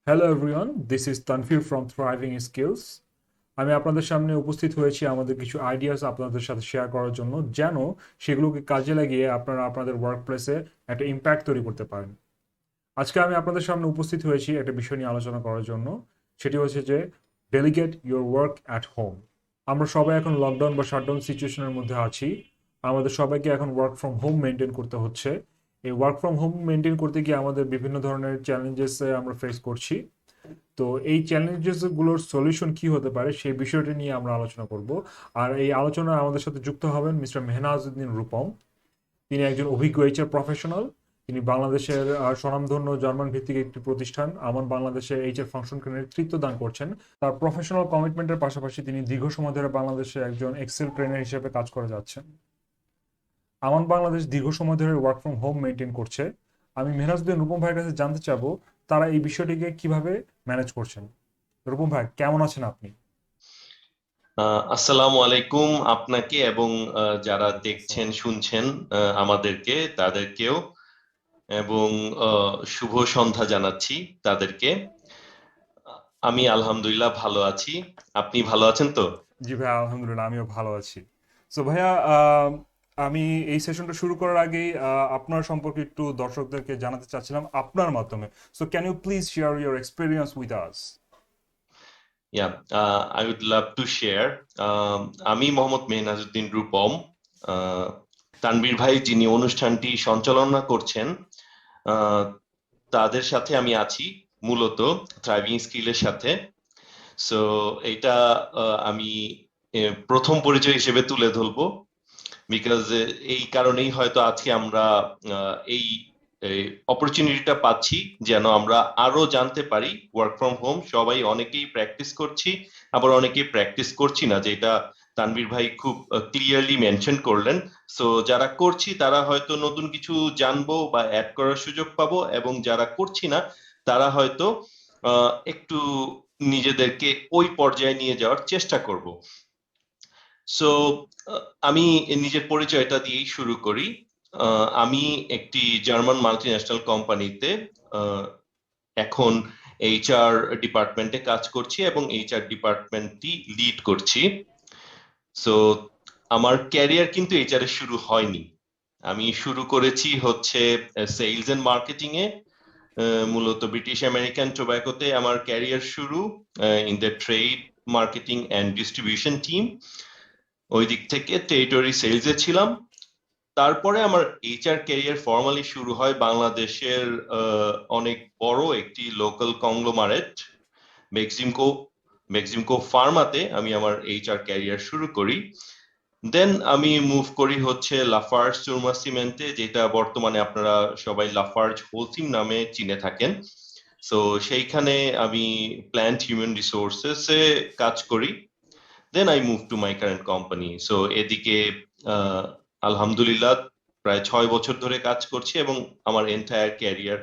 Hello everyone, this is Tanfir from thriving skills. আমি আপনাদের সামনে উপস্থিত হয়েছি আমাদের কিছু আইডিয়াস আপনাদের সাথে শেয়ার করার জন্য, যেন সেগুলোকে কাজে লাগিয়ে আপনারা আপনাদের ওয়ার্ক প্লেসে একটা ইম্প্যাক্ট তৈরি করতে পারেন। আজকে আমি আপনাদের সামনে উপস্থিত হয়েছি একটা বিষয় নিয়ে আলোচনা করার জন্য। সেটি হচ্ছে যে delegate your work at home. আমরা সবাই এখন লকডাউন বা শাটডাউন সিচুয়েশনের মধ্যে আছি। আমাদের সবাইকে এখন ওয়ার্ক ফ্রম হোম মেনটেন করতে হচ্ছে। এই ওয়ার্ক ফ্রম হোম মেনটেন করতে গিয়ে আমাদের বিভিন্ন ধরনের চ্যালেঞ্জেস আমরা ফেস করছি। তো এই চ্যালেঞ্জেস গুলোর সলিউশন কি হতে পারে সেই বিষয়টি নিয়ে আমরা আলোচনা করব। আর এই আলোচনায় আমাদের সাথে যুক্ত হবেন মিস্টার মেহনাজউদ্দিন রূপম। তিনি একজন অভিজ্ঞ এইচআর প্রফেশনাল। তিনি বাংলাদেশের স্বনামধন্য জার্মান ভিত্তিক একটি প্রতিষ্ঠান আমান বাংলাদেশে এইচআর ফাংশনকে নেতৃত্ব দান করছেন। তার প্রফেশনাল কমিটমেন্টের পাশাপাশি তিনি দীর্ঘ সময় ধরে বাংলাদেশে একজন এক্সেল ট্রেনার হিসেবে কাজ করে যাচ্ছেন। আমান বাংলাদেশ দীর্ঘ সময় ধরে ওয়ার্ক ফ্রম হোম মেনটেন করছে। আমি মেহনাজউদ্দিন রূপম ভাইয়ের কাছে জানতে চাবো তারা এই বিষয়টিকে কিভাবে ম্যানেজ করছেন। রূপম ভাই, কেমন আছেন আপনি? আসসালামু আলাইকুম আপনাকে এবং যারা দেখছেন শুনছেন আমাদেরকে তাদেরকেও এবং শুভ সন্ধ্যা জানাচ্ছি তাদেরকে। আমি আলহামদুলিল্লাহ ভালো আছি। আপনি ভালো আছেন তো? জি ভাইয়া, আলহামদুলিল্লাহ আমিও ভালো আছি। সো ভাইয়া, আমি এই সেশনটা শুরু করার আগেই আপনার সম্পর্কে একটু দর্শকদেরকে জানাতে চাচ্ছিলাম আপনার মাধ্যমে। So can you please share your experience with us? Yeah, I would love to share. আমি মোহাম্মদ মেহনাজউদ্দিন রূপম। আহ, তানভীর ভাই যিনি অনুষ্ঠানটি সঞ্চালনা করছেন, আহ, তাদের সাথে আমি আছি মূলত থ্রাইভিং স্কিলের সাথে। সো এটা আমি প্রথম পরিচয় হিসেবে তুলে ধরবো, বিকজ এই কারণেই হয়তো আজকে আমরা এই অপরচুনিটিটা পাচ্ছি যেন আমরা আরো জানতে পারি ওয়ার্ক ফ্রম হোম। সবাই অনেকেই প্র্যাকটিস করছি, আবার অনেকেই প্র্যাকটিস করছি না, যেটা তানভীর ভাই খুব ক্লিয়ারলি মেনশন করলেন। সো যারা করছি তারা হয়তো নতুন কিছু জানবো বা অ্যাড করার সুযোগ পাবো, এবং যারা করছি না তারা হয়তো একটু নিজেদেরকে ওই পর্যায়ে নিয়ে যাওয়ার চেষ্টা করব। সো আমি নিজের পরিচয়টা দিয়েই শুরু করি। আমি একটি জার্মান মাল্টি ন্যাশনাল কোম্পানিতে এখন এইচআর ডিপার্টমেন্টে কাজ করছি এবং এইচআর ডিপার্টমেন্টটি লিড করছি। সো আমার ক্যারিয়ার কিন্তু এইচআর এ শুরু হয়নি। আমি শুরু করেছি হচ্ছে সেলস এন্ড মার্কেটিং এ। মূলত ব্রিটিশ আমেরিকান টোব্যাকোতে আমার ক্যারিয়ার শুরু, in the trade marketing and distribution team. ওই দিক থেকে টেরিটরি সেলসে ছিলাম। তারপরে আমার এইচআর ক্যারিয়ার ফর্মালি শুরু হয় বাংলাদেশের অনেক বড় একটি লোকাল কংগ্লোমারেট বেক্সিমকো বেক্সিমকো ফার্মাতে আমি আমার এইচআর ক্যারিয়ার শুরু করি। দেন আমি মুভ করি হচ্ছে লাফার্জ সুরমা সিমেন্টে, যেটা বর্তমানে আপনারা সবাই লাফার্জ হোলসিম নামে চিনে থাকেন। সো সেইখানে আমি প্ল্যান্ট হিউম্যান রিসোর্সেস এ কাজ করি। Then I move to my current company. So এদিকে আহ, আলহামদুলিল্লাহ প্রায় 6 বছর ধরে কাজ করছি, এবং আমার এন্টায়ার ক্যারিয়ার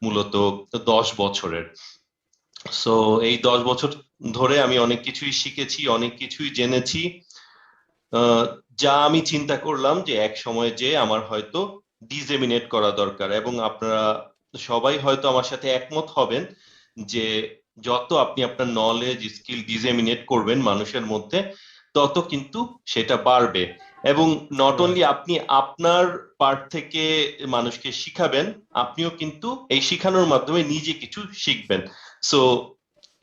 মূলত 10 বছরের। সো এই 10 বছর ধরে আমি অনেক কিছুই শিখেছি, অনেক কিছুই জেনেছি, আহ, যা আমি চিন্তা করলাম যে এক সময় যে আমার হয়তো ডিসেমিনেট করা দরকার। এবং আপনারা সবাই হয়তো আমার সাথে একমত হবেন যে যত আপনি আপনার নলেজ স্কিল ডিসেমিনেট করবেন মানুষের মধ্যে, তত কিন্তু সেটা বাড়বে। এবং নট অনলি রাইট। আপনি আপনার পার্ট থেকে মানুষকে শিখাবেন, আপনিও কিন্তু এই শিখানোর মাধ্যমে নিজে কিছু শিখবেন। So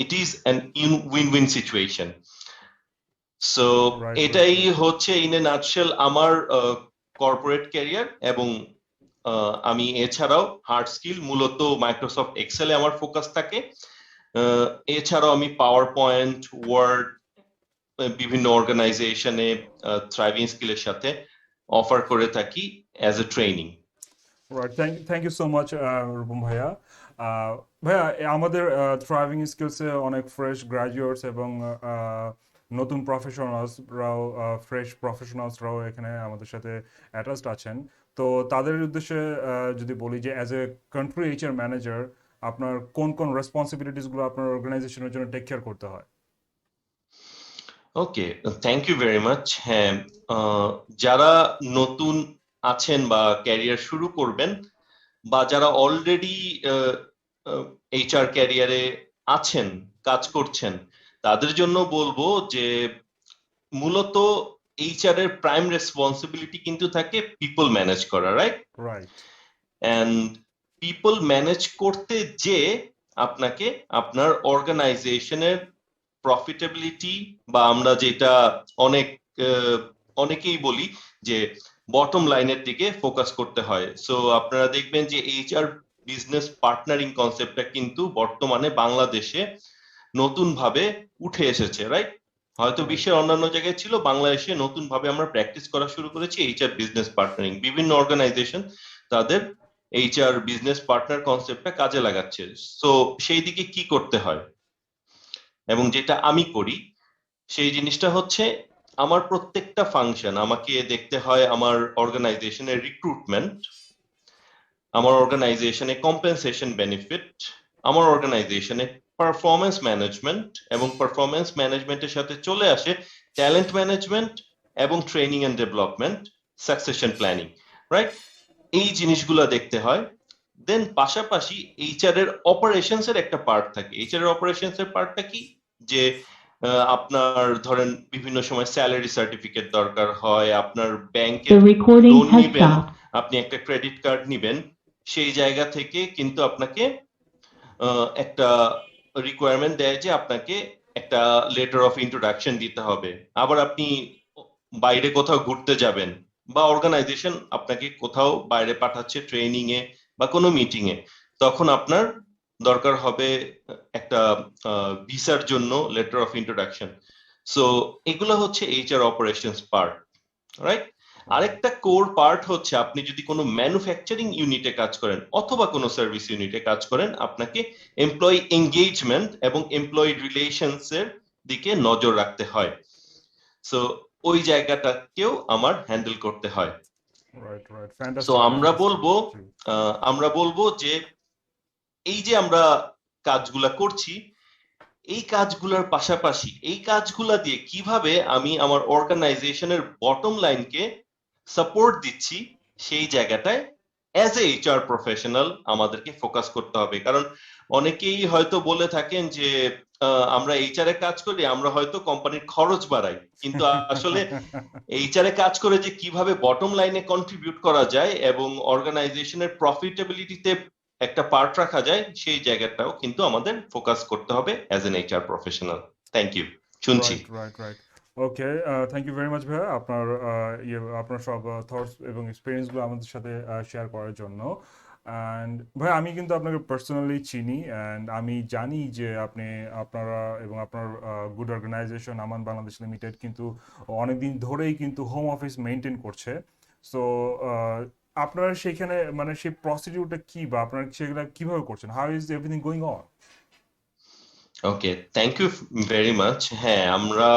it is an win win situation. So right, right, এটাই রাইট। হচ্ছে ইন এ নাটশেল আমার কর্পোরেট ক্যারিয়ার। এবং আমি এছাড়াও হার্ড স্কিল মূলত মাইক্রোসফট এক্সেলে আমার ফোকাস থাকে। আহ, এছাড়াও আমি পাওয়ার পয়েন্ট, ওয়ার্ড, বিভিন্ন অর্গানাইজেশনে থ্রাইভিং স্কিলের সাথে অফার করে থাকি as a training. Right, thank you so much Rupam ভাইয়া। ভাইয়া, আমাদের থ্রাইভিং স্কিলসে অনেক ফ্রেশ গ্রাজুয়েটস এবং নতুন প্রফেশনালসরাও, ফ্রেশ প্রফেশনালসরাও এখানে আমাদের সাথে অ্যাটাচড আছেন। তো তাদের উদ্দেশ্যে যদি বলি যে as a country HR manager আপনার কোন কোন রেসপন্সিবিলিটিসগুলো আপনার অর্গানাইজেশনের জন্য টেক কেয়ার করতে হয়? ওকে, থ্যাংক ইউ ভেরি মাচ। হ্যাঁ, আহ, যারা নতুন আছেন বা ক্যারিয়ার শুরু করবেন, বা যারা অলরেডি এইচআর ক্যারিয়ারে আছেন, কাজ করছেন, তাদের জন্য বলবো যে মূলত এইচআর এর প্রাইম রেসপন্সিবিলিটি কিন্তু থাকে পিপল ম্যানেজ করা, right? Right. And people manage করতে যে আপনাকে আপনার অর্গানাইজেশনের প্রফিটেবিলিটি, বা আমরা যেটা অনেক অনেকেই বলি যে বটম লাইনের দিকে ফোকাস করতে হয়। সো আপনারা দেখবেন যে এইচআর বিজনেস পার্টনারিং কনসেপ্টটা কিন্তু বর্তমানে বাংলাদেশে নতুন ভাবে উঠে এসেছে, রাইট? হয়তো Right. বিশ্বের অন্যান্য জায়গায় ছিল, বাংলাদেশে নতুন ভাবে আমরা প্র্যাকটিস করা শুরু করেছি এইচআর বিজনেস পার্টনারিং। বিভিন্ন অর্গানাইজেশন তাদের এইচআর বিজনেস পার্টনার কনসেপ্টটা কাজে লাগাচ্ছে। সো সেই দিকে কি করতে হয় এবং যেটা আমি করি সেই জিনিসটা হচ্ছে, আমার প্রত্যেকটা ফাংশন আমাকে দেখতে হয় আমার অর্গানাইজেশনের রিক্রুটমেন্ট, আমার অর্গানাইজেশনে কম্পেনসেশন বেনিফিট, আমার অর্গানাইজেশনে পারফরমেন্স ম্যানেজমেন্ট, এবং পারফরমেন্স ম্যানেজমেন্টের সাথে চলে আসে ট্যালেন্ট ম্যানেজমেন্ট এবং training and development, succession planning, right? এই জিনিসগুলো দেখতে হয়। দেন পাশাপাশি এইচআর এর অপারেশনস এর একটা পার্ট থাকে। এইচআর এর অপারেশনস এর পার্টটা কি, যে আপনার ধরেন বিভিন্ন সময় স্যালারি সার্টিফিকেট দরকার হয়, আপনার ব্যাংকে The recording লোন has নিবেন, stopped. আপনি একটা ক্রেডিট কার্ড নিবেন, সেই জায়গা থেকে কিন্তু আপনাকে একটা রিকোয়ারমেন্ট দেয় যে আপনাকে একটা লেটার অফ ইন্ট্রোডাকশন দিতে হবে। আবার আপনি বাইরে কোথাও ঘুরতে যাবেন, বা অর্গানাইজেশন আপনাকে কোথাও বাইরে পাঠাচ্ছে ট্রেনিং এ বা কোনো মিটিং এ, তখন আপনার দরকার হবে একটা ভিসার জন্য লেটার অফ ইন্ট্রোডাকশন। সো এগুলো হচ্ছে এইচআর অপারেশনস পার্ট, রাইট? আরেকটা কোর পার্ট হচ্ছে, আপনি যদি কোনো ম্যানুফ্যাকচারিং ইউনিটে কাজ করেন অথবা কোনো সার্ভিস ইউনিটে কাজ করেন, আপনাকে এমপ্লয়ি এঙ্গেজমেন্ট এবং এমপ্লয়ি রিলেশনস এর দিকে নজর রাখতে হয়। সো ওই জায়গাটাকেও আমার হ্যান্ডেল করতে হয়। রাইট, রাইট, সো ফ্যান্টাস্টিক, আমরা বলবো যে এই যে আমরা কাজগুলা করছি, এই কাজগুলোর পাশাপাশি এই কাজগুলা দিয়ে কিভাবে আমি আমার অর্গানাইজেশনের বটম লাইনকে সাপোর্ট দিচ্ছি, সেই জায়গাটায় অ্যাজ এ এইচআর প্রফেশনাল আমাদেরকে ফোকাস করতে হবে। কারণ অনেকেই হয়তো বলে থাকেন যে আমরা এইচআর এ কাজ করি, আমরা হয়তো কোম্পানির খরচ বাড়াই, কিন্তু আসলে এইচআর এ কাজ করে যে কিভাবে বটম লাইনে কন্ট্রিবিউট করা যায় এবং অর্গানাইজেশনের প্রফিটেবিলিটিতে একটা পার্ট রাখা যায়, সেই জায়গাটাও কিন্তু আমাদের ফোকাস করতে হবে as an HR professional. Thank you. শুনছি। Right, right, right. Okay, thank you very much ভাইয়া, আপনার আপনার সব থটস এবং এক্সপিরিয়েন্সগুলো আমাদের সাথে শেয়ার করার জন্য। অ্যান্ড ভাই, আমি কিন্তু আপনাকে পার্সোনালি চিনি, অ্যান্ড আমি জানি যে আপনারা এবং আপনার গুড অর্গানাইজেশন আমান বাংলাদেশ লিমিটেড কিন্তু অনেকদিন ধরেই কিন্তু হোম অফিস মেনটেন করছে। সো আপনারা সেখানে মানে সেই প্রসিডিউরটা কি, বা আপনারা সেগুলো কিভাবে করছেন? How is everything going on? Okay, thank you very much. হ্যাঁ, আমরা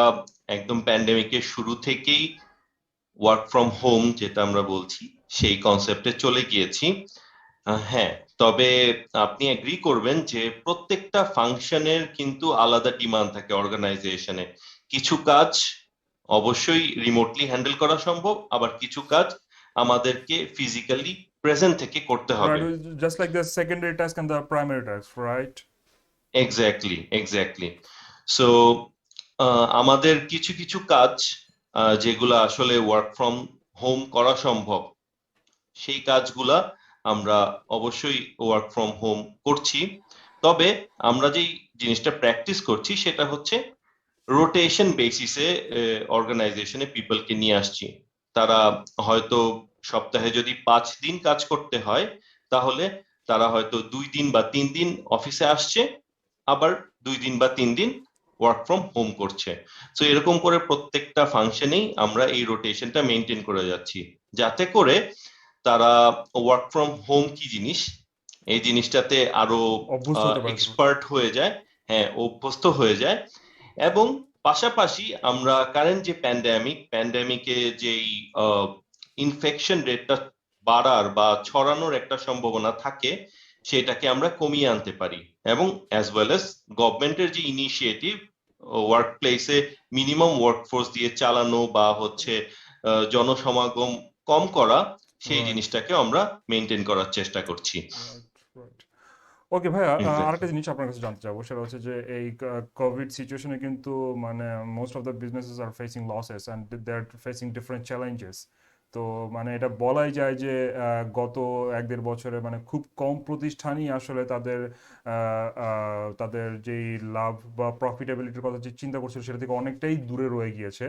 একদম প্যান্ডেমিকের শুরু থেকেই ওয়ার্ক ফ্রম হোম যেটা আমরা বলছি, সেই কনসেপ্টে চলে গিয়েছি। হ্যাঁ, তবে আপনি এগ্রি করবেন যে প্রত্যেকটা ফাংশনের কিন্তু আলাদা ডিমান্ড থাকে অর্গানাইজেশনে। কিছু কাজ অবশ্যই রিমোটলি হ্যান্ডেল করা সম্ভব, আবার কিছু কাজ আমাদেরকে ফিজিক্যালি প্রেজেন্ট থেকে করতে হবে। Right, just like the secondary task and the primary task, right? Exactly. So আমাদের কিছু কিছু কাজ যেগুলো আসলে ওয়ার্ক ফ্রম হোম করা সম্ভব, সেই কাজগুলা আমরা অবশ্যই ওয়ার্ক ফ্রম হোম করছি। তবে আমরা যেই জিনিসটা প্র্যাকটিস করছি সেটা হচ্ছে রোটেশন বেসিসে অর্গানাইজেশনে পিপলকে নিয়ে আসছি। তারা হয়তো সপ্তাহে যদি 5 দিন কাজ করতে হয়, তাহলে তারা হয়তো 2 দিন বা 3 দিন অফিসে আসছে, আবার 2 দিন বা 3 দিন ওয়ার্ক ফ্রম হোম করছে। তো এরকম করে প্রত্যেকটা ফাংশনেই আমরা এই রোটেশনটা মেনটেন করে যাচ্ছি, যাতে করে তারা ওয়ার্ক ফ্রম হোম কি জিনিস এই জিনিসটাতে আরো অভ্যস্ত হতে পারে। এক্সপার্ট হয়ে যায়, হ্যাঁ অভ্যস্ত হয়ে যায়। এবং পাশাপাশি আমরা কারেন্ট যে প্যান্ডেমিকে যেই ইনফেকশন রেটটা বাড়ার বা ছড়ানোর একটা সম্ভাবনা থাকে, সেটাকে আমরা কমিয়ে আনতে পারি। এবং অ্যাজ ওয়েল এস গভর্নমেন্টের যে ইনিশিয়েটিভ ওয়ার্ক প্লেসে মিনিমাম ওয়ার্কফোর্স দিয়ে চালানো বা হচ্ছে জনসমাগম কম করা, সেই Right, জিনিসটাকে আমরা মেনটেন করার চেষ্টা করছি। right, right. ওকে ভাইয়া, আরেকটা এক্স্যাক্টলি। জিনিস আপনার কাছে জানতে চাবো, সেটা হচ্ছে যে এই কোভিড সিচুয়েশনে কিন্তু মানে most of the businesses are facing losses and they are facing different challenges. তো মানে এটা বলাই যায় যে গত 1-1.5 বছরে মানে খুব কম প্রতিষ্ঠানই আসলে তাদের যেই লাভ বা প্রফিটেবিলিটির কথা যে চিন্তা করছিল সেটা থেকে অনেকটাই দূরে রয়ে গিয়েছে।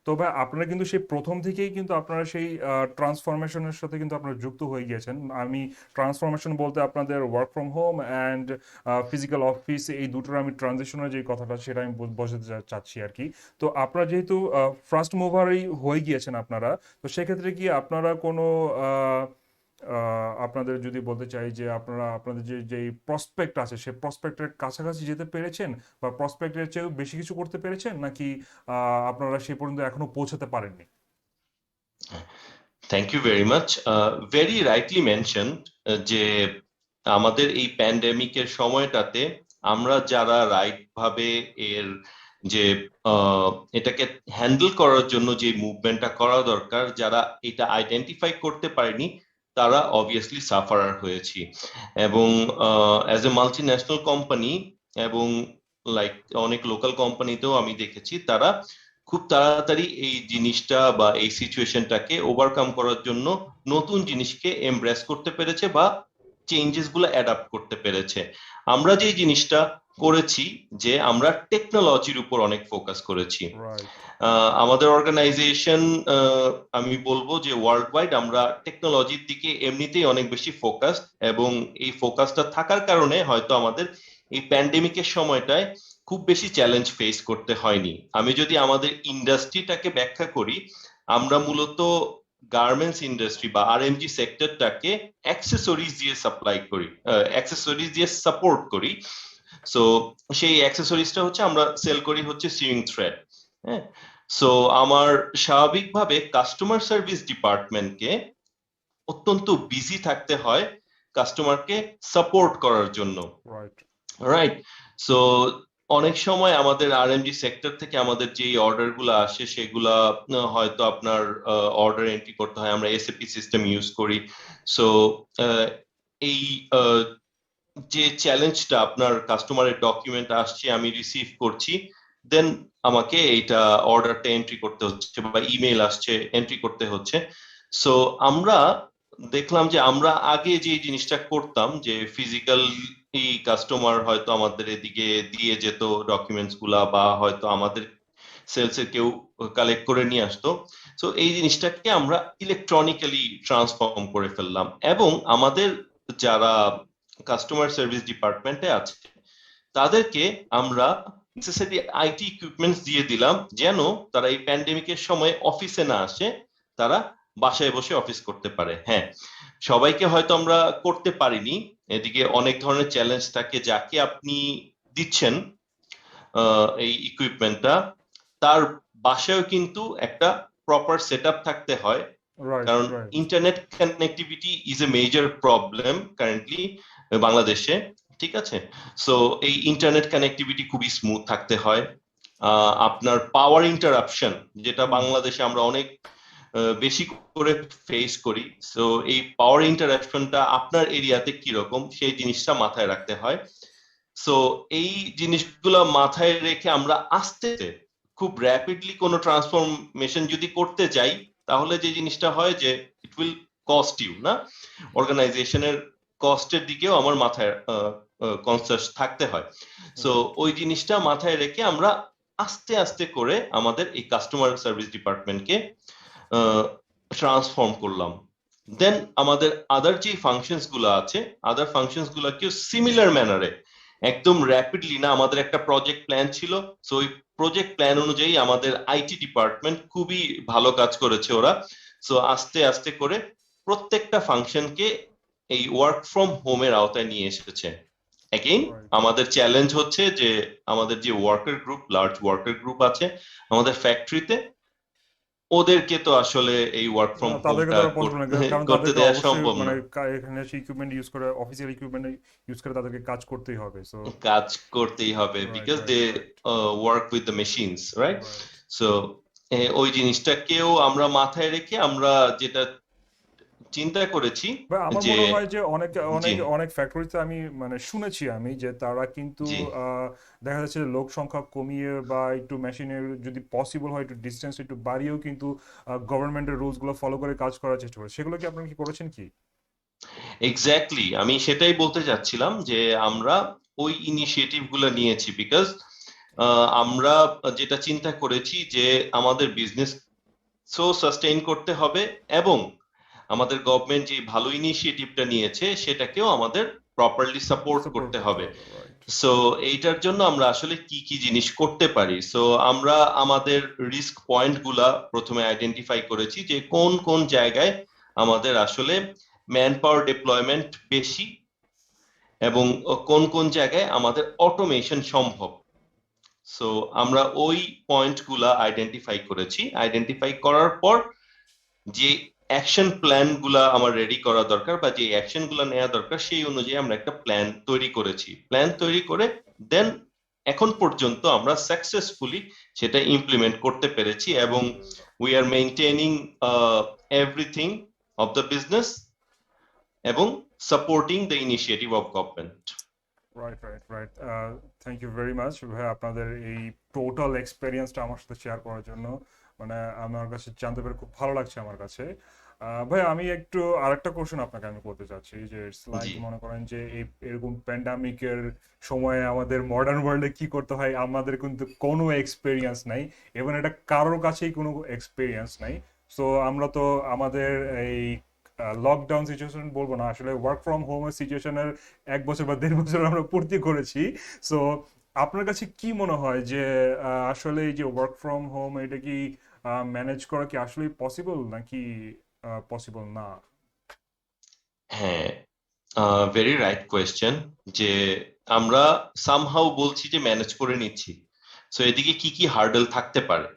তো ভাই আপনারা কিন্তু সেই প্রথম থেকেই কিন্তু আপনারা সেই ট্রান্সফরমেশনের সাথে কিন্তু আপনারা যুক্ত হয়ে গিয়েছেন। আমি ট্রান্সফরমেশন বলতে আপনাদের work from home and physical office, এই দুটোর আমি ট্রানজিশনের যে কথাটা সেটা আমি বোঝাতে চাচ্ছি আর কি। তো আপনারা যেহেতু ফার্স্ট মুভারই হয়ে গিয়েছেন আপনারা, তো সেক্ষেত্রে কি আপনারা কোনো আপনাদের যদি বলতে চাই যে আপনারা আপনাদের যে প্রসপেক্ট আছে সেই প্রসপেক্টের কাছাকাছি যেতে পেরেছেন, বা প্রসপেক্টের চেয়েও বেশি কিছু করতে পেরেছেন, নাকি আপনারা সেই পর্যন্ত এখনো পৌঁছাতে পারেননি? Thank you very much. Very rightly mention যে আমাদের এই প্যান্ডেমিকের সময়টাতে আমরা যারা রাইট ভাবে এর যে আহ, এটাকে হ্যান্ডেল করার জন্য যে মুভমেন্টটা করা দরকার, যারা এটা আইডেন্টিফাই করতে পারেনি তারা অবভিয়াসলি সাফারার হয়েছি। এবং as a multi national company এবং লাইক অনেক লোকাল কোম্পানিতেও আমি দেখেছি তারা খুব তাড়াতাড়ি এই জিনিসটা বা এই সিচুয়েশনটাকে ওভারকাম করার জন্য নতুন জিনিসকে এমব্রেস করতে পেরেছে বা চেঞ্জেস গুলো অ্যাডাপ্ট করতে পেরেছে। আমরা যে জিনিসটা করেছি যে আমরা টেকনোলজির উপর অনেক ফোকাস করেছি। রাইট। আমাদের অর্গানাইজেশন, আমি বলবো যে ওয়ার্ল্ড ওয়াইড আমরা টেকনোলজির দিকে এমনিতেই অনেক বেশি ফোকাসড, এবং এই ফোকাসটা থাকার কারণে হয়তো আমাদের এই প্যান্ডেমিকের সময়টায় খুব বেশি চ্যালেঞ্জ ফেস করতে হয়নি। আমি যদি আমাদের ইন্ডাস্ট্রিটাকে ব্যাখ্যা করি, আমরা মূলত গার্মেন্টস ইন্ডাস্ট্রি বা আরএমজি সেক্টরটাকে অ্যাক্সেসরিজ দিয়ে সাপ্লাই করি, অ্যাক্সেসরিজ দিয়ে সাপোর্ট করি। সো সেই অ্যাক্সেসরিজটা হচ্ছে আমরা সেল করি হচ্ছে সুইং থ্রেড। হ্যাঁ। সো আমার স্বাভাবিকভাবে কাস্টমার সার্ভিস ডিপার্টমেন্টকে অত্যন্ত বিজি থাকতে হয় কাস্টমারকে সাপোর্ট করার জন্য। রাইট। রাইট। সো অনেক সময় আমাদের আরএমজি সেক্টর থেকে আমাদের যে অর্ডার গুলো আসে সেগুলা হয়তো আপনার অর্ডার এন্ট্রি করতে হয়, আমরা এসএপি সিস্টেম ইউজ করি। সো এই আহ, যে চ্যালেঞ্জটা, আপনার কাস্টমারের ডকুমেন্ট আসছে, আমি রিসিভ করছি, দেন আমাকে এইটা অর্ডারটা এন্ট্রি করতে হচ্ছে বা ইমেল আসছে এন্ট্রি করতে হচ্ছে। সো আমরা দেখলাম যে আমরা আগে যে জিনিসটা করতাম যে ফিজিক্যাল কাস্টমার হয়তো আমাদের এদিকে দিয়ে যেত ডকুমেন্টস গুলা, বা হয়তো আমাদের সেলস এর কেউ কালেক্ট করে নিয়ে আসতো। সো এই জিনিসটাকে আমরা ইলেকট্রনিক্যালি ট্রান্সফর্ম করে ফেললাম, এবং আমাদের যারা কাস্টমার সার্ভিস ডিপার্টমেন্টে আছে তাদেরকে আমরা নেসেসারি আইটি ইকুইপমেন্টস দিয়ে দিলাম, যেন তারা এই প্যান্ডেমিকের সময় অফিসে না আসে, তারা বাসায় বসে অফিস করতে পারে। হ্যাঁ, সবাইকে হয়তো আমরা করতে পারিনি, এদিকে অনেক ধরনের চ্যালেঞ্জ থাকে। যাকে আপনি দিচ্ছেন এই ইকুইপমেন্টটা, তার বাসায়ও কিন্তু একটা প্রপার সেটআপ থাকতে হয়, রাইট। কারণ right. Internet connectivity is a major problem currently বাংলাদেশে। ঠিক আছে। সো এই ইন্টারনেট কানেক্টিভিটি খুবই স্মুথ থাকতে হয়। আপনার পাওয়ার ইন্টারাপশন, যেটা হুম। বাংলাদেশে আমরা অনেক বেশি করে ফেস করি, সো এই পাওয়ার ইন্টারাপশনটা আপনার এরিয়াতে কিরকম সেই জিনিসটা মাথায় রাখতে হয়। সো এই জিনিসগুলো মাথায় রেখে আমরা আস্তে আস্তে খুব র্যাপিডলি কোনো ট্রান্সফরমেশন যদি করতে যাই, তাহলে যে জিনিসটা হয় যে ইট উইল কস্ট ইউ না, অর্গানাইজেশনের কস্টের দিকেও আমার মাথায় কনসাস থাকতে হয়। So right. ওই জিনিসটা মাথায় রেখে আমরা আস্তে আস্তে করে আমাদের এই কাস্টমার সার্ভিস ডিপার্টমেন্টকে ট্রান্সফর্ম করলাম। দেন আমাদের আদার যে ফাংশনস গুলো আছে, আদার ফাংশনস গুলোকেও সিমিলার ম্যানারে একদম র্যাপিডলি না, আমাদের একটা প্রজেক্ট প্ল্যান ছিল। সো ওই প্রজেক্ট প্ল্যান অনুযায়ী আমাদের আইটি ডিপার্টমেন্ট খুবই ভালো কাজ করেছে ওরা। সো আস্তে আস্তে করে প্রত্যেকটা ফাংশনকে এই ওয়ার্ক ফ্রম হোমের আওতায় নিয়ে এসেছে। Again right. আমাদের চ্যালেঞ্জ হচ্ছে যে আমাদের যে worker group, large worker group আছে আমাদের ফ্যাক্টরিতে, ওদেরকে তো আসলে এই ওয়ার্ক না, ফ্রম তাদেরকে হোমটা দ্বারা পসিবল না, কারণ করতে তাদেরকে দেওয়া অবশ্যই সম্ভব মানে না। এখানে সেই ইকুইপমেন্ট ইউজ করে, অফিসিয়াল ইকুইপমেন্ট ইউজ করে তাদেরকে কাজ করতেই হবে। সো কাজ করতেই হবে, right. Because right. They right. Work with the machines, right. Right. So ওই জিনিসটাকেও আমরা মাথায় রেখে আমরা যেটা চিন্তা করেছি বা আমার যে মনে হয় যে অনেক জি অনেক অনেক ফ্যাক্টরিতে আমি মানে শুনেছি আমি যে তারা কিন্তু জি দেখা যাচ্ছে যে লোক সংখ্যা কমিয়ে বা একটু মেশিনের যদি পসিবল হয় একটু ডিস্টেন্স একটু বাড়িয়েও কিন্তু গভর্নমেন্টের রুলস গুলো ফলো করে কাজ করার চেষ্টা করে, সেগুলো কি আপনারা কি করেছেন কি? এক্স্যাক্টলি, আমি সেটাই বলতে চাচ্ছিলাম যে আমরা ওই ইনিশিয়েটিভ গুলো নিয়েছি বিকজ আমরা যেটা চিন্তা করেছি যে আমাদের বিজনেস সাস্টেইন করতে হবে এবং আমাদের গভর্নমেন্ট যে ভালো ইনিশিয়েটিভটা নিয়েছে সেটাকেও আমাদের প্রপারলি সাপোর্ট সাপোর্ট করতে করতে হবে। হবে, রাইট। সো এইটার জন্য আমরা আসলে কি কি জিনিস করতে পারি, সো আমরা আমাদের রিস্ক পয়েন্ট গুলা প্রথমে আইডেন্টিফাই করেছি যে কোন কোন জায়গায় আমাদের আসলে ম্যান পাওয়ার ডিপ্লয়মেন্ট বেশি এবং কোন কোন জায়গায় আমাদের অটোমেশন সম্ভব। সো আমরা ওই পয়েন্ট গুলা আইডেন্টিফাই করেছি, আইডেন্টিফাই করার পর যে অ্যাকশন প্ল্যান গুলা আমার রেডি করা দরকার বা যে অ্যাকশন গুলা নেওয়া দরকার সেই অনুযায়ী আমরা একটা প্ল্যান তৈরি করেছি, প্ল্যান তৈরি করে দেন এখন পর্যন্ত আমরা সাকসেসফুলি সেটা ইমপ্লিমেন্ট করতে পেরেছি এবং আলহামদুলিল্লাহ। We are maintaining everything of the business এবং supporting the initiative of government. Right, right, right. Thank you very much ভাই আপনাদের এই টোটাল এক্সপেরিয়েন্সটা আমার সাথে শেয়ার করার জন্য। মানে আমার কাছে জানতে পেরে খুব ভালো লাগছে আমার কাছে। ভাই আমি একটু আরেকটা কোশ্চেন আপনাকে আমি করতে চাচ্ছি যে ইটস লাইক জি মনে করেন যে এই এরকম প্যান্ডামিকের সময়ে আমাদের মডার্ন ওয়ার্ল্ডে কি করতে হয় আমাদের কিন্তু কোনো এক্সপেরিয়েন্স নাই, এবং এটা কারোর কাছেই কোনো এক্সপেরিয়েন্স নাই। সো আমরা তো আমাদের এই লকডাউন সিচুয়েশন বলবো না, আসলে ওয়ার্ক ফ্রম হোমের সিচুয়েশনের 1 বছর বা 1.5 বছর আমরা পূর্তি করেছি। সো আপনার কাছে কি মনে হয় যে আসলে এই যে ওয়ার্ক ফ্রম হোম এটা কি ম্যানেজ করা কি আসলে পসিবল নাকি পসিবল না? হ্যাঁ, ভেরি রাইট কোয়েশ্চেন যে আমরা সামহাউ বলছি যে ম্যানেজ করে নিচ্ছি, সো এদিকে কি কি হার্ডেল থাকতে পারে।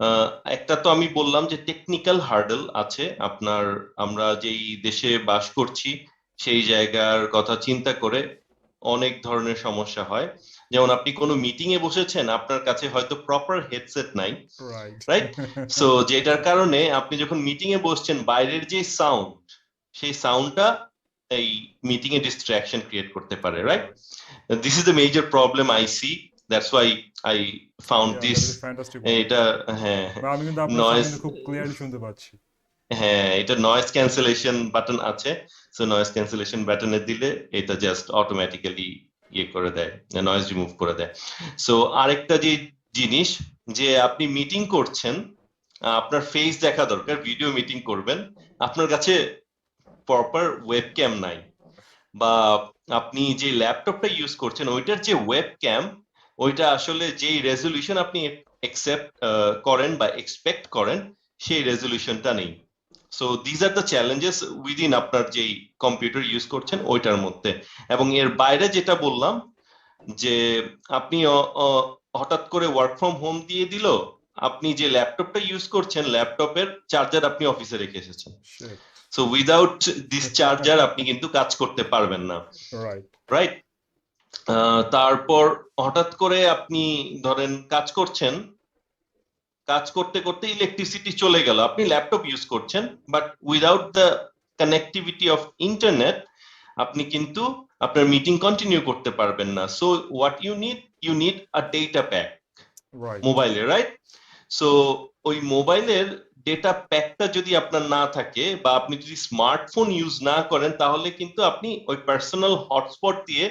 আহ, একটা তো আমি বললাম যে টেকনিক্যাল হার্ডেল আছে আপনার, আমরা যেই দেশে বাস করছি সেই জায়গার কথা চিন্তা করে অনেক ধরনের সমস্যা হয়। যেমন আপনি কোনো মিটিং এ বসেছেন, আপনার কাছে হয়তো প্রপার হেডসেট নাই, রাইট। রাইট? সো যেটার কারণে আপনি যখন মিটিং এ বসছেন বাইরের যে সাউন্ড, সেই সাউন্ডটা এই মিটিং এ ডিস্ট্রাকশন ক্রিয়েট করতে পারে, right? Right. This is the major problem I see, that's why I found yeah, this. That is a fantastic one. এটা হ্যাঁ, আমি কিন্তু আপনার সাউন্ড নয়েজ, কিন্তু খুব ক্লিয়ারলি শুনতে পাচ্ছি। হ্যাঁ এটা নয়েজ ক্যান্সেলেশন বাটন আছে, সো নয়েজ ক্যান্সেলেশন বাটনে দিলে এটা জাস্ট অটোমেটিক্যালি ইয়ে করে দেয়, নয়েজ রিমুভ করে দেয়। সো আরেকটা যে জিনিস, যে আপনি মিটিং করছেন, আপনার ফেস দেখা দরকার, ভিডিও মিটিং করবেন, আপনার কাছে প্রপার ওয়েবক্যাম নাই, বা আপনি যে ল্যাপটপটা ইউজ করছেন ওইটার যে ওয়েবক্যাম, ওইটা আসলে যেই রেজলিউশন আপনি একসেপ্ট করেন বা এক্সপেক্ট করেন সেই রেজলিউশনটা নেই। So these are the challenges within আপনার যেই কম্পিউটার ইউজ করছেন ওইটার মধ্যে। এবং এর বাইরে যেটা বললাম যে আপনি হঠাৎ করে ওয়ার্ক ফ্রম হোম দিয়ে দিল, আপনি যে ল্যাপটপটা ইউজ করছেন ল্যাপটপের চার্জার আপনি অফিসে রেখে এসেছেন, shit. So without this charger আপনি কিন্তু কাজ করতে পারবেন না, রাইট। রাইট? তারপর হঠাৎ করে আপনি ধরেন কাজ করছেন, কাজ করতে করতে ইলেকট্রিসিটি চলে গেল, আপনি ল্যাপটপ ইউজ করছেন but without the connectivity of internet আপনি কিন্তু আপনার মিটিং কন্টিনিউ করতে পারবেন না। So what you need a data pack right. মোবাইলে, রাইট? সো ওই মোবাইলের ডেটা প্যাকটা যদি আপনার না থাকে বা আপনি যদি স্মার্টফোন ইউজ না করেন তাহলে কিন্তু আপনি ওই পার্সোনাল হটস্পট দিয়ে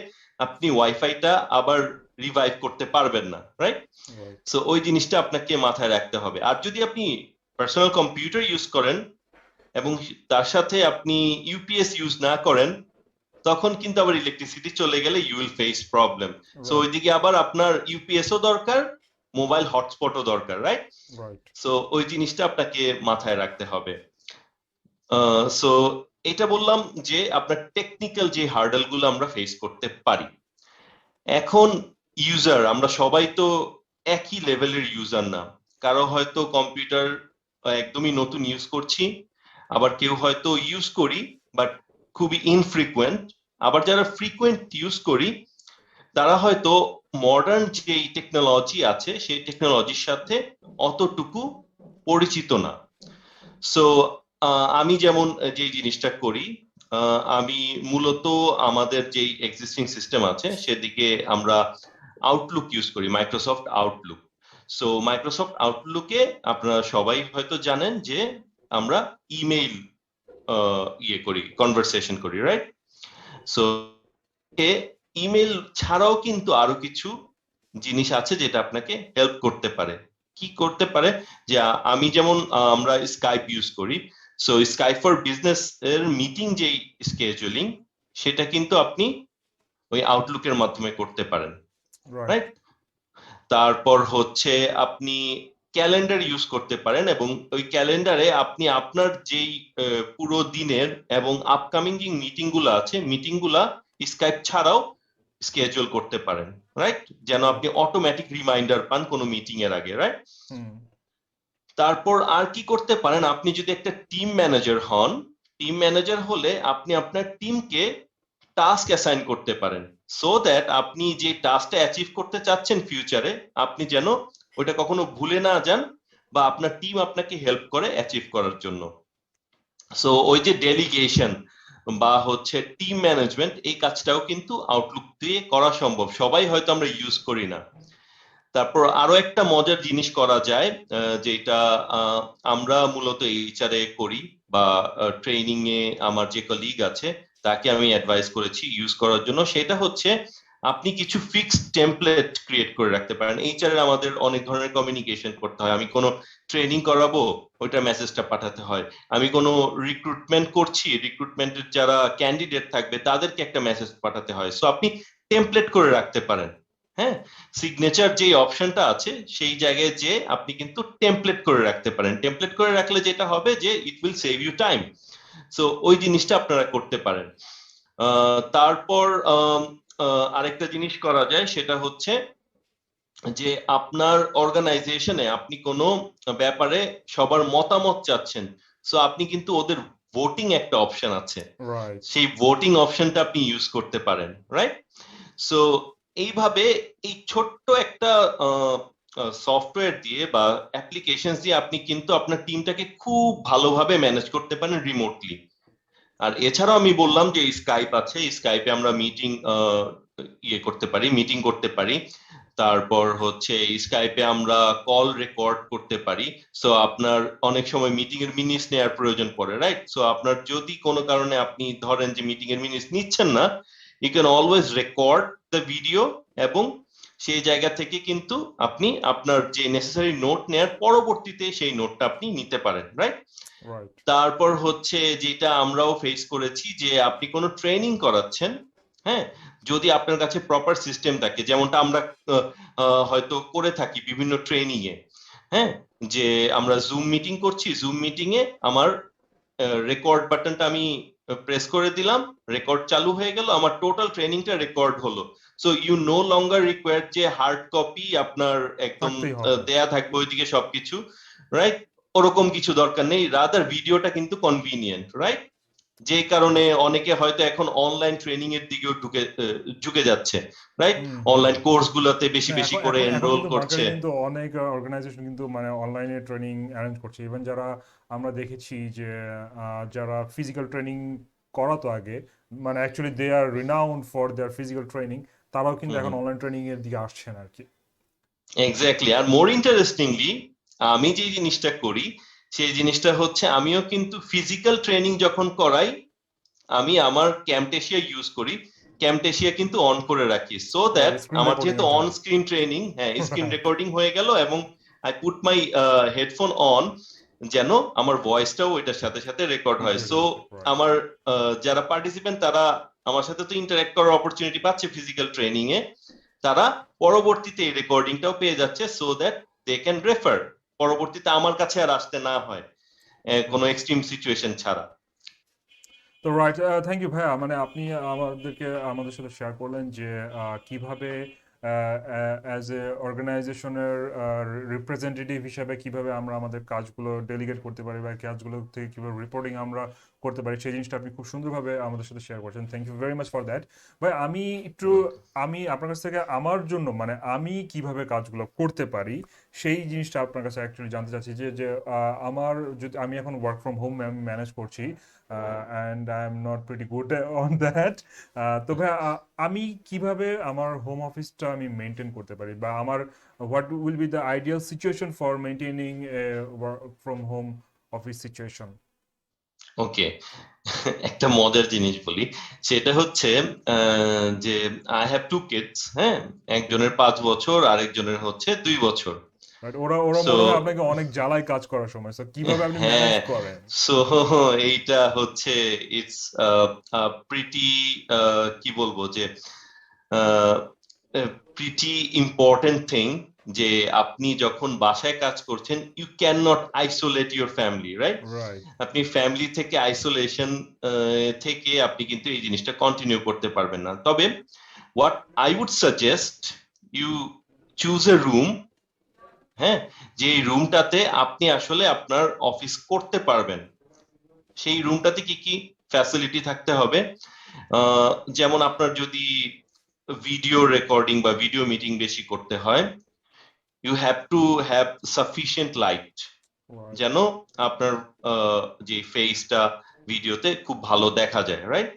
আপনি ওয়াইফাইটা আবার রিভাইভ করতে পারবেন না, রাইট? রাইট। সো ওই জিনিসটা আপনাকে মাথায় রাখতে হবে। আর যদি আপনি পার্সোনাল কম্পিউটার ইউজ করেন এবং তার সাথে আপনি ইউপিএস ইউজ না করেন, তখন কিন্তু আবার ইলেকট্রিসিটি চলে গেলে you will face problem. So right. ওইদিকে আবার আপনার ইউপিএসও দরকার, মোবাইল হটস্পটও দরকার, রাইট? রাইট। সো ওই জিনিসটা আপনাকে মাথায় রাখতে হবে। সো এটা বললাম যে আপনার টেকনিক্যাল যে হার্ডেল গুলো আমরা ফেস করতে পারি। এখন ইউজার, আমরা সবাই তো একই লেভেলের ইউজার না, কারো হয়তো কম্পিউটার একদমই নতুন ইউজ করছি, আবার কেউ হয়তো ইউজ করি বাট খুবই ইনফ্রিকুয়েন্ট, আবার যারা ফ্রিকুয়েন্ট ইউজ করি তারা হয়তো মডার্ন যে টেকনোলজি আছে সেই টেকনোলজির সাথে অতটুকু পরিচিত না। সো আমি যেমন যে জিনিসটা করি, আমি মূলত আমাদের যেই এক্সিস্টিং সিস্টেম আছে সেদিকে আমরা আউটলুক ইউজ করি, মাইক্রোসফট আউটলুক। সো মাইক্রোসফট আউটলুকে আপনারা সবাই হয়তো জানেন যে আমরা ইমেইল ইয়ে করি, কনভারসেশন করি, রাইট? সো ইমেইল ছাড়াও কিন্তু আরো কিছু জিনিস আছে যেটা আপনাকে হেল্প করতে পারে। কি করতে পারে? যে আমি যেমন আমরা স্কাইপ ইউজ করি, সো স্কাইপ ফর বিজনেস এর মিটিং যেই স্কেজুলিং, সেটা কিন্তু আপনি ওই আউটলুকের মাধ্যমে করতে পারেন, রাইট। রাইট? তারপর হচ্ছে আপনি ক্যালেন্ডার ইউজ করতে পারেন, এবং ওই ক্যালেন্ডারে আপনি আপনার যেই পুরো দিনের এবং আপকামিং যে মিটিং গুলো আছে, মিটিং গুলা স্কাইপ ছাড়াও স্কেজুল করতে পারেন, রাইট? যেন আপনি অটোমেটিক রিমাইন্ডার পান কোনো মিটিং এর আগে, রাইট? হুম। তারপর আর কি করতে পারেন, আপনি যদি একটা টিম ম্যানেজার হন, টিম ম্যানেজার হলে আপনি আপনার টিমকে টাস্ক অ্যাসাইন করতে পারেন, সো দ্যাট আপনি যে টাস্কটা অ্যাচিভ করতে চাচ্ছেন ফিউচারে, আপনি যেন ওইটা কখনো ভুলে না যান, বা আপনার টিম আপনাকে হেল্প করে অ্যাচিভ করার জন্য। সো ওই যে ডেলিগেশন বা হচ্ছে টিম ম্যানেজমেন্ট, এই কাজটাও কিন্তু আউটলুক দিয়ে করা সম্ভব, সবাই হয়তো আমরা ইউজ করি না। তারপর আরো একটা মজার জিনিস করা যায়, যেটা আমরা মূলত এইচআর এ করি, বা ট্রেনিং এ আমার যে কলিগ আছে তাকে আমি অ্যাডভাইস করেছি ইউজ করার জন্য। সেটা হচ্ছে আপনি কিছু ফিক্সড টেমপ্লেট ক্রিয়েট করে রাখতে পারেন। এইচআর এর আমাদের অনেক ধরনের কমিউনিকেশন করতে হয়, আমি কোনো ট্রেনিং করাবো, ওইটার মেসেজটা পাঠাতে হয়। আমি কোনো রিক্রুটমেন্ট করছি, রিক্রুটমেন্টের যারা ক্যান্ডিডেট থাকবে তাদেরকে একটা মেসেজ পাঠাতে হয়। সো আপনি টেমপ্লেট করে রাখতে পারেন। হ্যাঁ, সিগনেচার যে অপশনটা আছে সেই জায়গায় যে আপনি কিন্তু টেমপ্লেট করে রাখতে পারেন। টেমপ্লেট করে রাখলে যেটা হবে যে it will save you time. So ওই জিনিসটা আপনারা করতে পারেন। তারপর আরেকটা জিনিস করা যায়, সেটা হচ্ছে যে আপনার অর্গানাইজেশনে আপনি কোনো ব্যাপারে সবার মতামত চাচ্ছেন, সো আপনি কিন্তু ওদের ভোটিং একটা অপশন আছে, রাইট। সেই ভোটিং অপশনটা আপনি ইউজ করতে পারেন, রাইট? সো এইভাবে এই ছোট্ট একটা সফটওয়্যার দিয়ে বা অ্যাপ্লিকেশন দিয়ে আপনি কিন্তু আপনার টিমটাকে খুব ভালোভাবে ম্যানেজ করতে পারেন রিমোটলি। আর এছাড়াও আমি বললাম যে স্কাইপ আছে, স্কাইপে আমরা মিটিং করতে পারি, মিটিং করতে পারি। তারপর হচ্ছে স্কাইপে আমরা কল রেকর্ড করতে পারি। সো আপনার অনেক সময় মিটিং এর মিনিটস নেওয়ার প্রয়োজন পড়ে, রাইট? সো আপনার যদি কোনো কারণে আপনি ধরেন যে মিটিং এর মিনিটস নিচ্ছেন না, you can always record the video, এবং সেই জায়গা থেকে কিন্তু আপনি আপনার যে নেসেসারি নোট নেয়ার পরবর্তীতে সেই নোটটা আপনি নিতে পারেন, রাইট? রাইট। তারপর হচ্ছে যেটা আমরাও ফেস করেছি, যে আপনি কোনো ট্রেনিং করাচ্ছেন, হ্যাঁ, যদি আপনার কাছে প্রপার সিস্টেম থাকে, যেমনটা আমরা হয়তো করে থাকি বিভিন্ন ট্রেনিং এ, হ্যাঁ, যে আমরা জুম মিটিং করছি, জুম মিটিং এ আমার রেকর্ড বাটনটা আমি প্রেস করে দিলাম, রেকর্ড চালু হয়ে গেল, আমার টোটাল ট্রেনিংটা রেকর্ড হলো। So you no longer required যে হার্ড কপি আপনার একদম থাকতেই হবে। দেয়া থাকবে ওইদিকে সবকিছু, রাইট? ওরকম কিছু দরকার নেই, রাদার ভিডিওটা কিন্তু কনভিনিয়েন্ট, রাইট? যে কারণে অনেকে হয়তো এখন অনলাইন ট্রেনিং এর দিকেও ঝুঁকে যাচ্ছে, রাইট? হুম, হুম। অনলাইন কোর্স গুলোতে বেশি না, বেশি এখন করে এখন এখন এনরোল কিন্তু করছে। মার্কেটে কিন্তু অনেক অর্গানাইজেশন কিন্তু মানে অনলাইনে ট্রেনিং অ্যারেঞ্জ করছে। ইভেন যারা আমরা দেখেছি যে যারা ফিজিক্যাল ট্রেনিং করাতো আগে, মানে actually they are renowned for their physical training, তারাও কিন্তু হুম, এখন হুম। অনলাইন ট্রেনিং এর দিকে আসছেন আর কি। এক্স্যাক্টলি। আর মোর ইন্টারেস্টিংলি, আমি যে জিনিসটা করি সেই জিনিসটা হচ্ছে আমিও কিন্তু ফিজিক্যাল ট্রেনিং যখন করাই, আমি আমার ক্যামটেশিয়া ইউজ করি। ক্যামটেশিয়া কিন্তু অন করে রাখি, সো দ্যাট স্ক্রিন আমার রেকর্ডিং যেহেতু এর অন জন্য। স্ক্রিন ট্রেনিং, হ্যাঁ, স্ক্রিন রাইট। রেকর্ডিং হয়ে গেল, এবং I put my headphone on, যেন আমার ভয়েসটাও ওইটার সাথে সাথে রেকর্ড হয়। So right. আমার যারা পার্টিসিপেন্ট তারা আমার সাথে তো ইন্টারঅ্যাক্ট করার অপরচুনিটি পাচ্ছে ফিজিক্যাল ট্রেনিং এ, তারা পরবর্তীতে এই রেকর্ডিংটাও পেয়ে যাচ্ছে, so that they can refer, পরবর্তীতে আমার কাছে আর আসতে না হয় কোনো এক্সট্রিম সিচুয়েশন ছাড়া। তো রাইট, থ্যাংক ইউ ভাইয়া, মানে আপনি আমাদের সাথে শেয়ার করলেন যে কিভাবে অ্যাজ এ অর্গানাইজেশনের রিপ্রেজেন্টেটিভ হিসাবে কিভাবে আমরা আমাদের কাজগুলো ডেলিগেট করতে পারি, বা কাজগুলো থেকে কিভাবে রিপোর্টিং আমরা করতে পারি সেই জিনিসটা আপনি খুব সুন্দরভাবে আমাদের সাথে শেয়ার করছেন। Thank you very much for that. ভাই আমি একটু আমি আপনার কাছ থেকে আমার জন্য মানে আমি কিভাবে কাজগুলো করতে পারি সেই জিনিসটা আপনার কাছে অ্যাকচুয়ালি জানতে চাচ্ছি যে যে আমার যদি আমি এখন ওয়ার্ক ফ্রম হোম ম্যানেজ করছি and I am not pretty good on that. তো ভাই আমি কিভাবে আমার হোম অফিসটা আমি মেনটেন করতে পারি বা আমার what will be the ideal situation for maintaining work from home office situation? Okay, একটা মজার জিনিস বলি, সেটা হচ্ছে যে আই হ্যাভ টু কিডস, হ্যাঁ, একজনের 5 বছর, আরেকজনের হচ্ছে 2 বছর। বাট ওরা ওরা সো মনে হয় আপনাকে অনেক জ্বালায় কাজ করার সময়, সো কিভাবে আপনি ম্যানেজ হ্যাঁ, করেন? সো এইটা হচ্ছে ইটস প্রিটি, কি বলবো যে প্রিটি ইম্পর্টেন্ট থিং, যে আপনি যখন বাসায় কাজ করছেন you can not isolate your family, right? Right. আপনি ফ্যামিলি থেকে আইসোলেশন থেকে আপনি কিন্তু এই জিনিসটা কন্টিনিউ করতে পারবেন না। তবে what I would suggest, you choose a room, হ্যাঁ, যে রুমটাতে আপনি আসলে আপনার অফিস করতে পারবেন। সেই রুমটাতে কি কি ফ্যাসিলিটি থাকতে হবে, যেমন আপনার যদি ভিডিও রেকর্ডিং বা ভিডিও মিটিং বেশি করতে হয়, you have to have sufficient light, যেন আপনার যে ফেসটা ভিডিওতে খুব ভালো দেখা যায়, রাইট?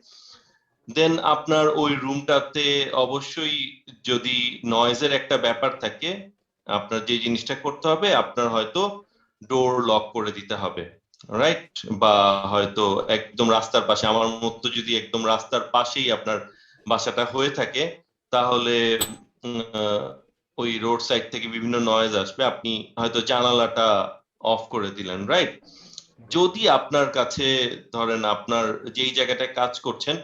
দেন আপনার ওই রুমটাতে অবশ্যই যদি নয়েজের একটা ব্যাপার থাকে, আপনার যে জিনিসটা করতে হবে, আপনার হয়তো ডোর লক করে দিতে হবে, রাইট? বা হয়তো একদম রাস্তার পাশে, আমার মতো যদি একদম রাস্তার পাশেই আপনার বাসাটা হয়ে থাকে, তাহলে ওই রোড সাইড থেকে বিভিন্ন নয়েজ আসবে, আপনি হয়তো জানালাটা অফ করে দিলেন, রাইট? যদি আপনার কাছে ধরেন আপনার যেই জায়গাটায় কাজ করছেন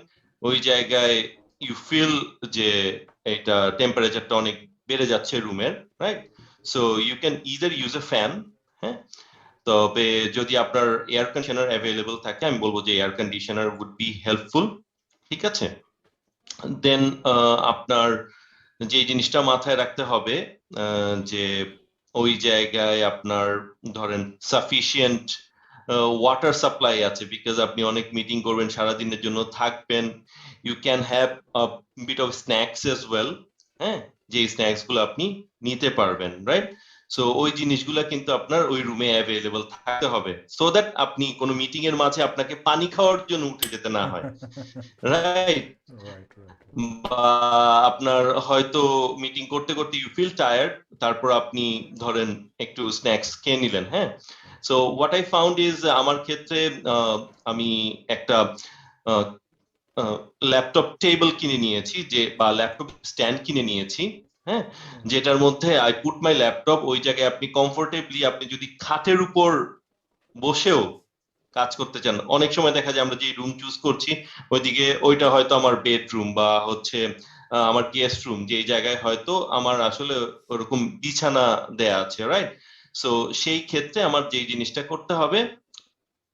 ওই জায়গায় ইউ ফিল যে এটা টেম্পারেচারটা অনেক বেড়ে যাচ্ছে রুমের, right? So you can either use a fan, হ্যাঁ। তবে যদি আপনার এয়ার কন্ডিশনার অ্যাভেলেবল থাকে, আমি বলবো যে air conditioner would be helpful, ঠিক আছে? দেন আপনার যে জিনিসটা মাথায় রাখতে হবে, যে ওই জায়গায় আপনার ধরেন সাফিসিয়েন্ট ওয়াটার সাপ্লাই আছে, বিকজ আপনি অনেক মিটিং করবেন, সারাদিনের জন্য থাকবেন। You can have bit of snacks as well, হ্যাঁ, যে স্ন্যাক্স গুলো আপনি নিতে পারবেন, রাইট? সো ওই জিনিসগুলা কিন্তু আপনার ওই রুমে অ্যাভেলেবল থাকতে হবে, সো দ্যাট আপনি কোনো মিটিং এর মাঝে আপনাকে পানি খাওয়ার জন্য উঠে যেতে না হয়, রাইট? Right right. বা আপনার হয়তো মিটিং করতে করতে ইউ ফিল টায়ার্ড, তারপর আপনি ধরেন একটু স্ন্যাক্স খেয়ে নিলেন, হ্যাঁ। So what I found is, আমার ক্ষেত্রে আমি একটা ল্যাপটপ টেবিল কিনে নিয়েছি, যে বা ল্যাপটপ স্ট্যান্ড কিনে নিয়েছি, হ্যাঁ, যেটার মধ্যে আই পুট মাই ল্যাপটপ। ওই জায়গায় আপনি কমফোর্টেবলি, আপনি যদি খাটের উপর বসেও কাজ করতে চান, অনেক সময় দেখা যায় আমরা যে রুম চুজ করছি ওইদিকে ওইটা হয়তো আমার বেডরুম বা হচ্ছে আমার গেস্ট রুম, যে জায়গায় হয়তো আমার আসলে ওরকম বিছানা দেয়া আছে, রাইট? সো সেই ক্ষেত্রে আমার যে জিনিসটা করতে হবে,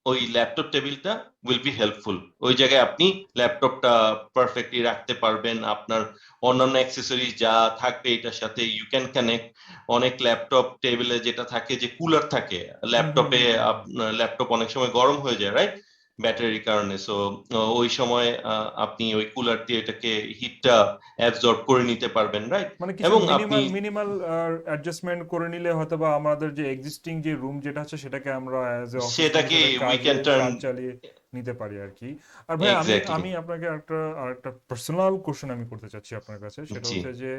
ওই ল্যাপটপ টেবিলটা উইল বি হেল্পফুল। ওই জায়গায় আপনি ল্যাপটপটা পারফেক্টলি রাখতে পারবেন, আপনার অন্যান্য অ্যাক্সেসরিজ যা থাকবে এটার সাথে ইউ ক্যান কানেক্ট। অনেক ল্যাপটপ টেবিলে যেটা থাকে যে কুলার থাকে ল্যাপটপে, ল্যাপটপ অনেক সময় গরম হয়ে যায়, রাইট, ব্যাটারির কারণে। সো ওই সময় আপনি ওই কুলার দিয়ে এটাকে হিটটা অ্যাবজর্ব করে নিতে পারবেন, রাইট? মানে কিছু এবং আপনি মিনিমাল মিনিমাল অ্যাডজাস্টমেন্ট করে নিলে হয়তো বা আমাদের যে এক্সিস্টিং যে রুম যেটা আছে সেটাকে আমরা অ্যাজ এ অফিস রুম সেটাকে হিসেবে উই ক্যান টার্ন, কাজ চালিয়ে নিতে পারি আর কি। আর ভাই আমি এক্স্যাক্টলি, আমি আপনাকে আরেকটা পার্সোনাল কোশ্চেন আমি করতে চাচ্ছি আপনার কাছে, সেটা জি। হচ্ছে যে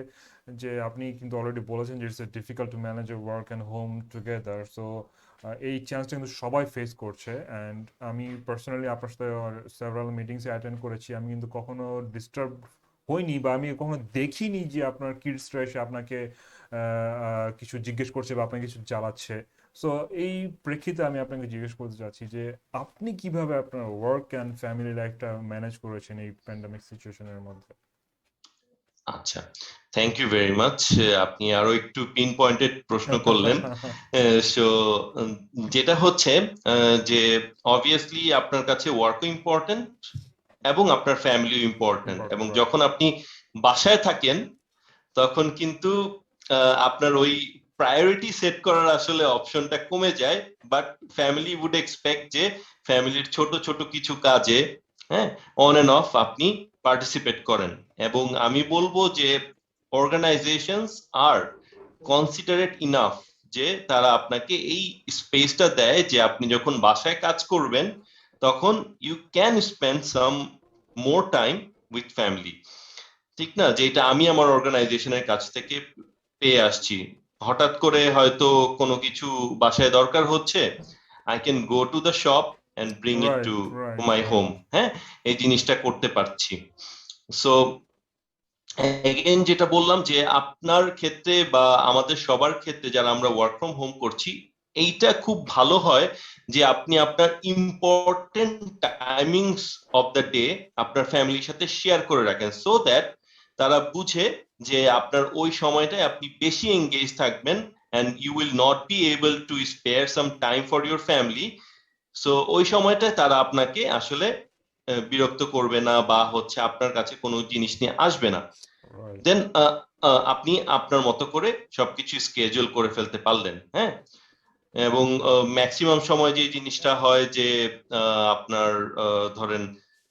যে আপনি কিন্তু অলরেডি বলেছেন যে it's difficult to manage work and home together. So এই চ্যান্সটা কিন্তু সবাই ফেস করছে অ্যান্ড আমি পার্সোনালি আপনার সাথে সেভারাল মিটিংসে অ্যাটেন্ড করেছি, আমি কিন্তু কখনো ডিস্টার্ব হয়নি বা আমি কখনো দেখিনি যে আপনার কিডসরা এসে আপনাকে কিছু জিজ্ঞেস করছে বা আপনাকে কিছু জ্বালাচ্ছে। সো এই প্রেক্ষিতে আমি আপনাকে জিজ্ঞেস করতে চাচ্ছি যে আপনি কিভাবে আপনার ওয়ার্ক অ্যান্ড ফ্যামিলি লাইফটা ম্যানেজ করেছেন এই প্যান্ডামিক সিচুয়েশনের মধ্যে? আচ্ছা, থ্যাংক ইউ ভেরি মাচ। আপনি আরো একটু পিন পয়েন্টেড প্রশ্ন করলেন। সো যেটা হচ্ছে যে অবভিয়াসলি আপনার কাছে ওয়ার্কও ইম্পর্টেন্ট এবং আপনার ফ্যামিলিও ইম্পর্টেন্ট, এবং যখন আপনি বাসায় থাকেন তখন কিন্তু আপনার ওই প্রায়োরিটি সেট করার আসলে অপশনটা কমে যায়, বাট ফ্যামিলি উড এক্সপেক্ট যে ফ্যামিলির ছোট ছোট কিছু কাজে, হ্যাঁ, অন এন্ড অফ আপনি পার্টিসিপেট করেন। এবং আমি বলবো যে অর্গানাইজেশনস আর কনসিডারেট ইনাফ যে তারা আপনাকে এই স্পেসটা দেয় যে আপনি যখন বাসায় কাজ করবেন তখন you can spend some more time with family. ঠিক না, যেটা আমি আমার অর্গানাইজেশনের কাছ থেকে পেয়ে আসছি। হঠাৎ করে হয়তো কোনো কিছু বাসায় দরকার হচ্ছে, I can go to the shop and bring it right to right my right home. হ্যাঁ, এই জিনিসটা করতে পারছি। সো এগেইন যেটা বললাম যে আপনার ক্ষেত্রে বা আমাদের সবার ক্ষেত্রে যারা আমরা ওয়ার্ক ফ্রম হোম করছি, এইটা খুব ভালো হয় যে আপনি আপনার important timings of the day আপনার ফ্যামিলির সাথে শেয়ার করে রাখেন, সো দ্যাট তারা বুঝে যে আপনার ওই সময়টায় আপনি বেশি এঙ্গেজ থাকবেন and you will not be able to spare some time for your family. So ওই সময়টায় তারা আপনাকে আসলে বিরক্ত করবে না বা হচ্ছে আপনার কাছে কোনো জিনিস নিয়ে আসবে না। রাইট দেন আপনি আপনার মতো করে সবকিছু স্কেজুল করে ফেলতে পারলেন। হ্যাঁ, এবং ম্যাক্সিমাম সময় যে জিনিসটা হয় যে আপনার ধরেন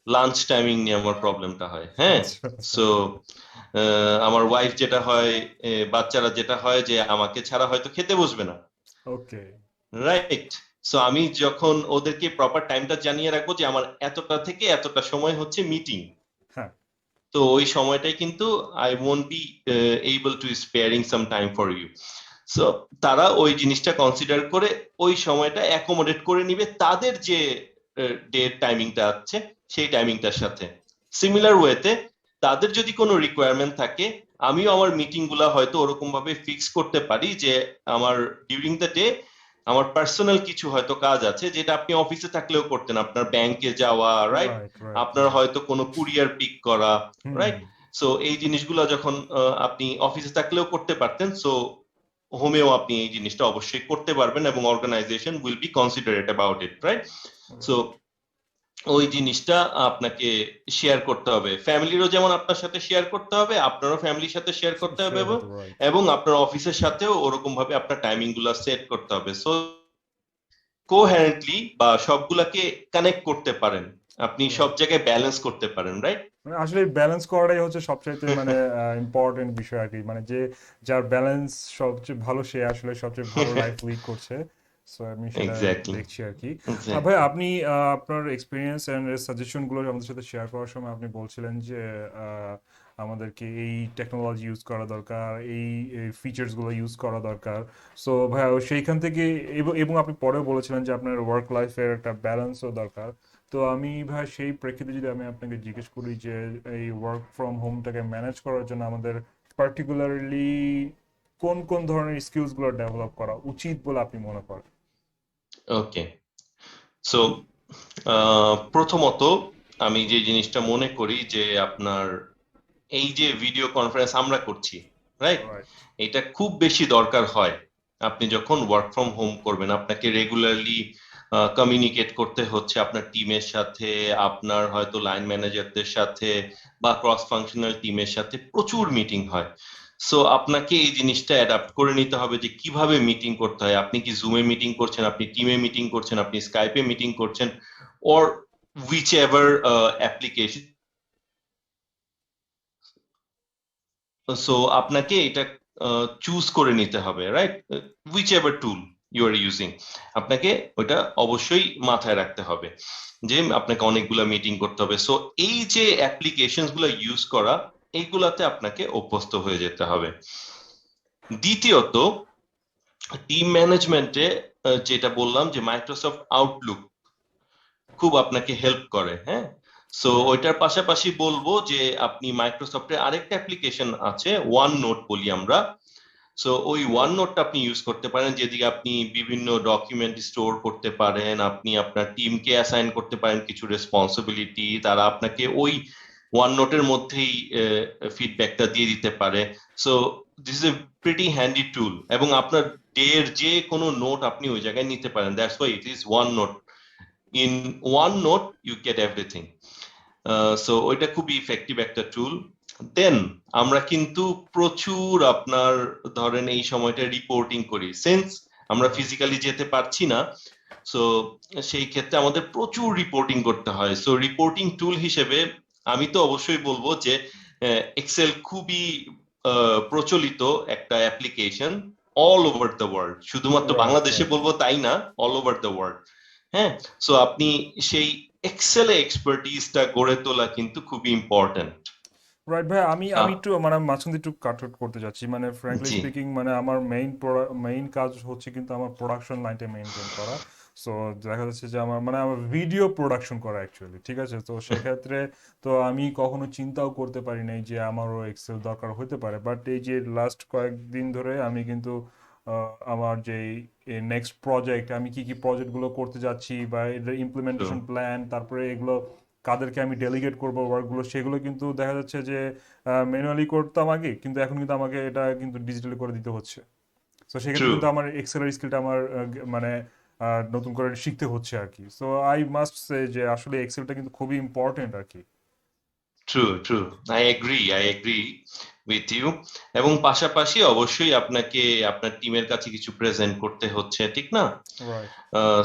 লাঞ্চ টাইমিং নিয়ে আমার প্রবলেমটা হয়। হ্যাঁ, আচ্ছা সো আমার ওয়াইফ যেটা হয়, বাচ্চারা যেটা হয় যে আমাকে ছাড়া হয়তো খেতে বসবে না, ওকে রাইট? সো আমি যখন ওদেরকে প্রপার টাইমটা জানিয়ে রাখবো যে আমার এতটা থেকে এতটা সময় হচ্ছে মিটিং, হ্যাঁ তো ওই সময়টাই কিন্তু I won't be able to sparing some time for you. So তারা ওই জিনিসটা কনসিডার করে ওই সময়টা অ্যাকোমোডেট করে নিবে তাদের যে ডে টাইমিংটা আছে সেই টাইমিংটার সাথে। সিমিলার ওয়েতে তাদের যদি কোনো রিকোয়ারমেন্ট থাকে, আমিও আমার মিটিং গুলা হয়তো ওরকম ভাবে ফিক্স করতে পারি যে আমার ডিউরিং দ্য ডে আমার পার্সোনাল কিছু হয়তো কাজ আছে যেটা আপনি অফিসে থাকলেও করতেন, আপনার ব্যাংকে যাওয়া, রাইট? রাইট রাইট আপনার রাইট হয়তো কোনো কুরিয়ার পিক করা, হুম রাইট? সো এই জিনিসগুলো যখন আপনি অফিসে থাকলেও করতে পারতেন, সো হোমেও আপনি এই জিনিসটা অবশ্যই করতে পারবেন এবং organization will be considerate about it, right? So ওই জিনিসটা আপনাকে শেয়ার করতে হবে, ফ্যামিলিরও যেমন আপনার সাথে শেয়ার করতে হবে, আপনারও ফ্যামিলির সাথে শেয়ার করতে হবে, শেয়ার এবং করতে রাইট এবং আপনার অফিসের সাথেও ওরকম ভাবে আপনার টাইমিং গুলা সেট করতে হবে, সো কোহেরেন্টলি বা সবগুলাকে কানেক্ট করতে পারেন, আপনি সব রাইট জায়গায় ব্যালেন্স করতে পারেন, রাইট? মানে আসলে ব্যালেন্স করাটাই হচ্ছে সবচাইতে মানে ইম্পর্টেন্ট বিষয় আর কি, মানে যে যার ব্যালেন্স সবচেয়ে ভালো সে আসলে সবচেয়ে ভালো লাইফ লিড করছে। সো আমি সেটা এক্স্যাক্টলি, দেখছি আর কি। ভাই এক্স্যাক্টলি। আপনি আপনার এক্সপিরিয়েন্স অ্যান্ড সাজেশনগুলো আমাদের সাথে শেয়ার করার সময় আপনি বলছিলেন যে আমাদেরকে এই টেকনোলজি ইউজ করা দরকার, এই ফিচার্সগুলো ইউজ করা দরকার। সো ভাই সেইখান থেকে এবং আপনি পরেও বলেছিলেন যে আপনার ওয়ার্ক লাইফের একটা ব্যালেন্সও দরকার। তো আমি ভাই সেই প্রেক্ষিতে যদি আমি আপনাকে জিজ্ঞেস করি যে এই ওয়ার্ক ফ্রম হোমটাকে ম্যানেজ করার জন্য আমাদের পার্টিকুলারলি কোন কোন ধরনের স্কিলসগুলো ডেভেলপ করা উচিত বলে আপনি মনে করেন? ওকে, সো প্রথমত আমি যে জিনিসটা মনে করি যে আপনার এই যে ভিডিও কনফারেন্স আমরা করছি, রাইট, রাইট এটা খুব বেশি দরকার হয়। আপনি যখন ওয়ার্ক ফ্রম হোম করবেন আপনাকে রেগুলারলি কমিউনিকেট করতে হচ্ছে আপনার টিমের সাথে, আপনার হয়তো লাইন ম্যানেজারদের সাথে বা ক্রস ফাংশনাল টিমের সাথে প্রচুর মিটিং হয়। সো আপনাকে এই জিনিসটা অ্যাডাপ্ট করে নিতে হবে যে কিভাবে মিটিং করতে হয়। আপনি কি জুমে মিটিং করছেন, আপনি টিমে মিটিং করছেন, আপনি স্কাইপে মিটিং করছেন, or whichever application. So আপনাকে এটা চুজ করে নিতে হবে, right? Whichever tool you are using, আপনাকে ওইটা অবশ্যই মাথায় রাখতে হবে যে আপনাকে অনেকগুলা মিটিং করতে হবে। সো এই যে অ্যাপ্লিকেশন গুলো ইউজ করা, এইগুলাতে আপনাকে অভ্যস্ত হয়ে যেতে হবে। দ্বিতীয়ত, টিম ম্যানেজমেন্টে যেটা বললাম যে মাইক্রোসফট আউটলুক খুব আপনাকে হেল্প করে। হ্যাঁ, সো রাইট ওইটার পাশাপাশি বলবো যে আপনি মাইক্রোসফটের আরেকটা অ্যাপ্লিকেশন আছে, ওয়ান নোট বলি আমরা। সো ওই ওয়ান নোটটা আপনি ইউজ করতে পারেন, যেদিকে আপনি বিভিন্ন ডকুমেন্ট স্টোর করতে পারেন, আপনি আপনার টিমকে অ্যাসাইন করতে পারেন কিছু রেসপন্সিবিলিটি, তারা আপনাকে ওই ওয়ান নোটের মধ্যেই ফিডব্যাকটা দিয়ে দিতে পারে। So this is a pretty handy tool, এবং আপনার ডে এর যে কোনো নোট আপনি ওই জায়গায় নিতে পারেন, that's why it is OneNote. In OneNote you get everything. So ওইটা খুবই ইফেক্টিভ একটা টুল। দেন আমরা কিন্তু প্রচুর আপনার ধরেন এই সময়টা রিপোর্টিং করি, সিন্স আমরা ফিজিক্যালি যেতে পারছি না, সো সেই ক্ষেত্রে আমাদের প্রচুর রিপোর্টিং করতে হয়। সো রিপোর্টিং টুল হিসেবে আমি তো অবশ্যই বলবো যে এক্সেল খুবই প্রচলিত একটা application all over the world, শুধুমাত্র রাইট বাংলাদেশে রাইট বলবো তাই না, অল ওভার দ্য ওয়ার্ল্ড। হ্যাঁ, সো আপনি সেই এক্সেলে এক্সপার্টিসটা গড়ে তোলা কিন্তু খুবই ইম্পর্টেন্ট। রাইট ভাই, আমি একটু মানে মাঝখান দিয়ে একটু কাট করতে যাচ্ছি, মানে ফ্র্যাঙ্কলি জি, স্পিকিং মানে আমার মেইন কাজ হচ্ছে কিন্তু আমার প্রোডাকশন লাইনটা মেনটেন করা। সো দেখা যাচ্ছে যে আমার ভিডিও প্রোডাকশন করা অ্যাকচুয়ালি, ঠিক আছে? তো সেক্ষেত্রে তো আমি কখনো চিন্তাও করতে পারি নাই যে আমারও এক্সেল দরকার হতে পারে, বাট এই যে লাস্ট কয়েকদিন ধরে আমি কিন্তু আমার যে নেক্সট প্রজেক্ট, আমি কি কি প্রজেক্টগুলো করতে যাচ্ছি বা এর তো ইমপ্লিমেন্টেশন প্ল্যান, তারপরে এগুলো কাদেরকে আমি ডেলিগেট করবো ওয়ার্কগুলো, সেগুলো কিন্তু দেখা যাচ্ছে যে ম্যানুয়ালি করতাম আগে, কিন্তু এখন কিন্তু আমাকে এটা কিন্তু ডিজিটালি করে দিতে হচ্ছে। তো সেক্ষেত্রে ট্রু, কিন্তু আমার এক্সেলের স্কিলটা আমার মানে নতুন করে শিখতে হচ্ছে আর কি। সো আই মাস্ট সে যে আসলে এক্সেলটা কিন্তু খুবই ইম্পর্টেন্ট আর কি। True, true. I agree with you. এবং পাশাপাশি অবশ্যই আপনাকে আপনার টিমের কাছে কিছু প্রেজেন্ট করতে হচ্ছে, ঠিক না? রাইট।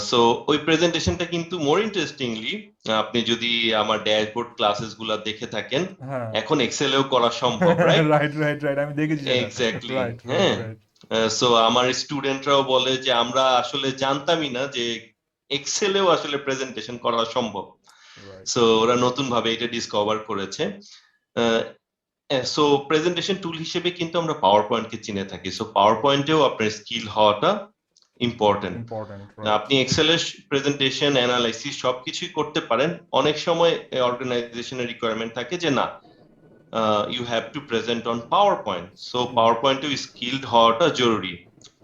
সো ওই প্রেজেন্টেশনটা কিন্তু মোর ইন্টারেস্টিংলি আপনি যদি আমার ড্যাশবোর্ড ক্লাসেস গুলা দেখে থাকেন, হ্যাঁ। এখন এক্সেলেও করা সম্ভব, রাইট? রাইট রাইট রাইট, আমি দেখেছি সেটা। এক্স্যাক্টলি, রাইট রাইট হ্যাঁ। রাইট সো আমার স্টুডেন্টরাও বলে যে আমরা আসলে জানতামই না যে এক্সেলেও আসলে প্রেজেন্টেশন করা সম্ভব। রাইট সো ওরা নতুন ভাবে এটা ডিসকভার করেছে। সো প্রেজেন্টেশন টুল হিসেবে কিন্তু আমরা পাওয়ার পয়েন্টকে চিনে থাকি, সো পাওয়ার পয়েন্টেও আপনার স্কিল হওয়াটা ইম্পর্টেন্ট। ইম্পর্টেন্ট। রাইট আপনি এক্সেলের প্রেজেন্টেশন অ্যানালাইসিস সবকিছুই করতে পারেন, অনেক সময় অর্গানাইজেশনের রিকোয়ারমেন্ট থাকে যে না, you have to present on PowerPoint, so পাওয়ার পয়েন্টেও স্কিলড হওয়াটা জরুরি।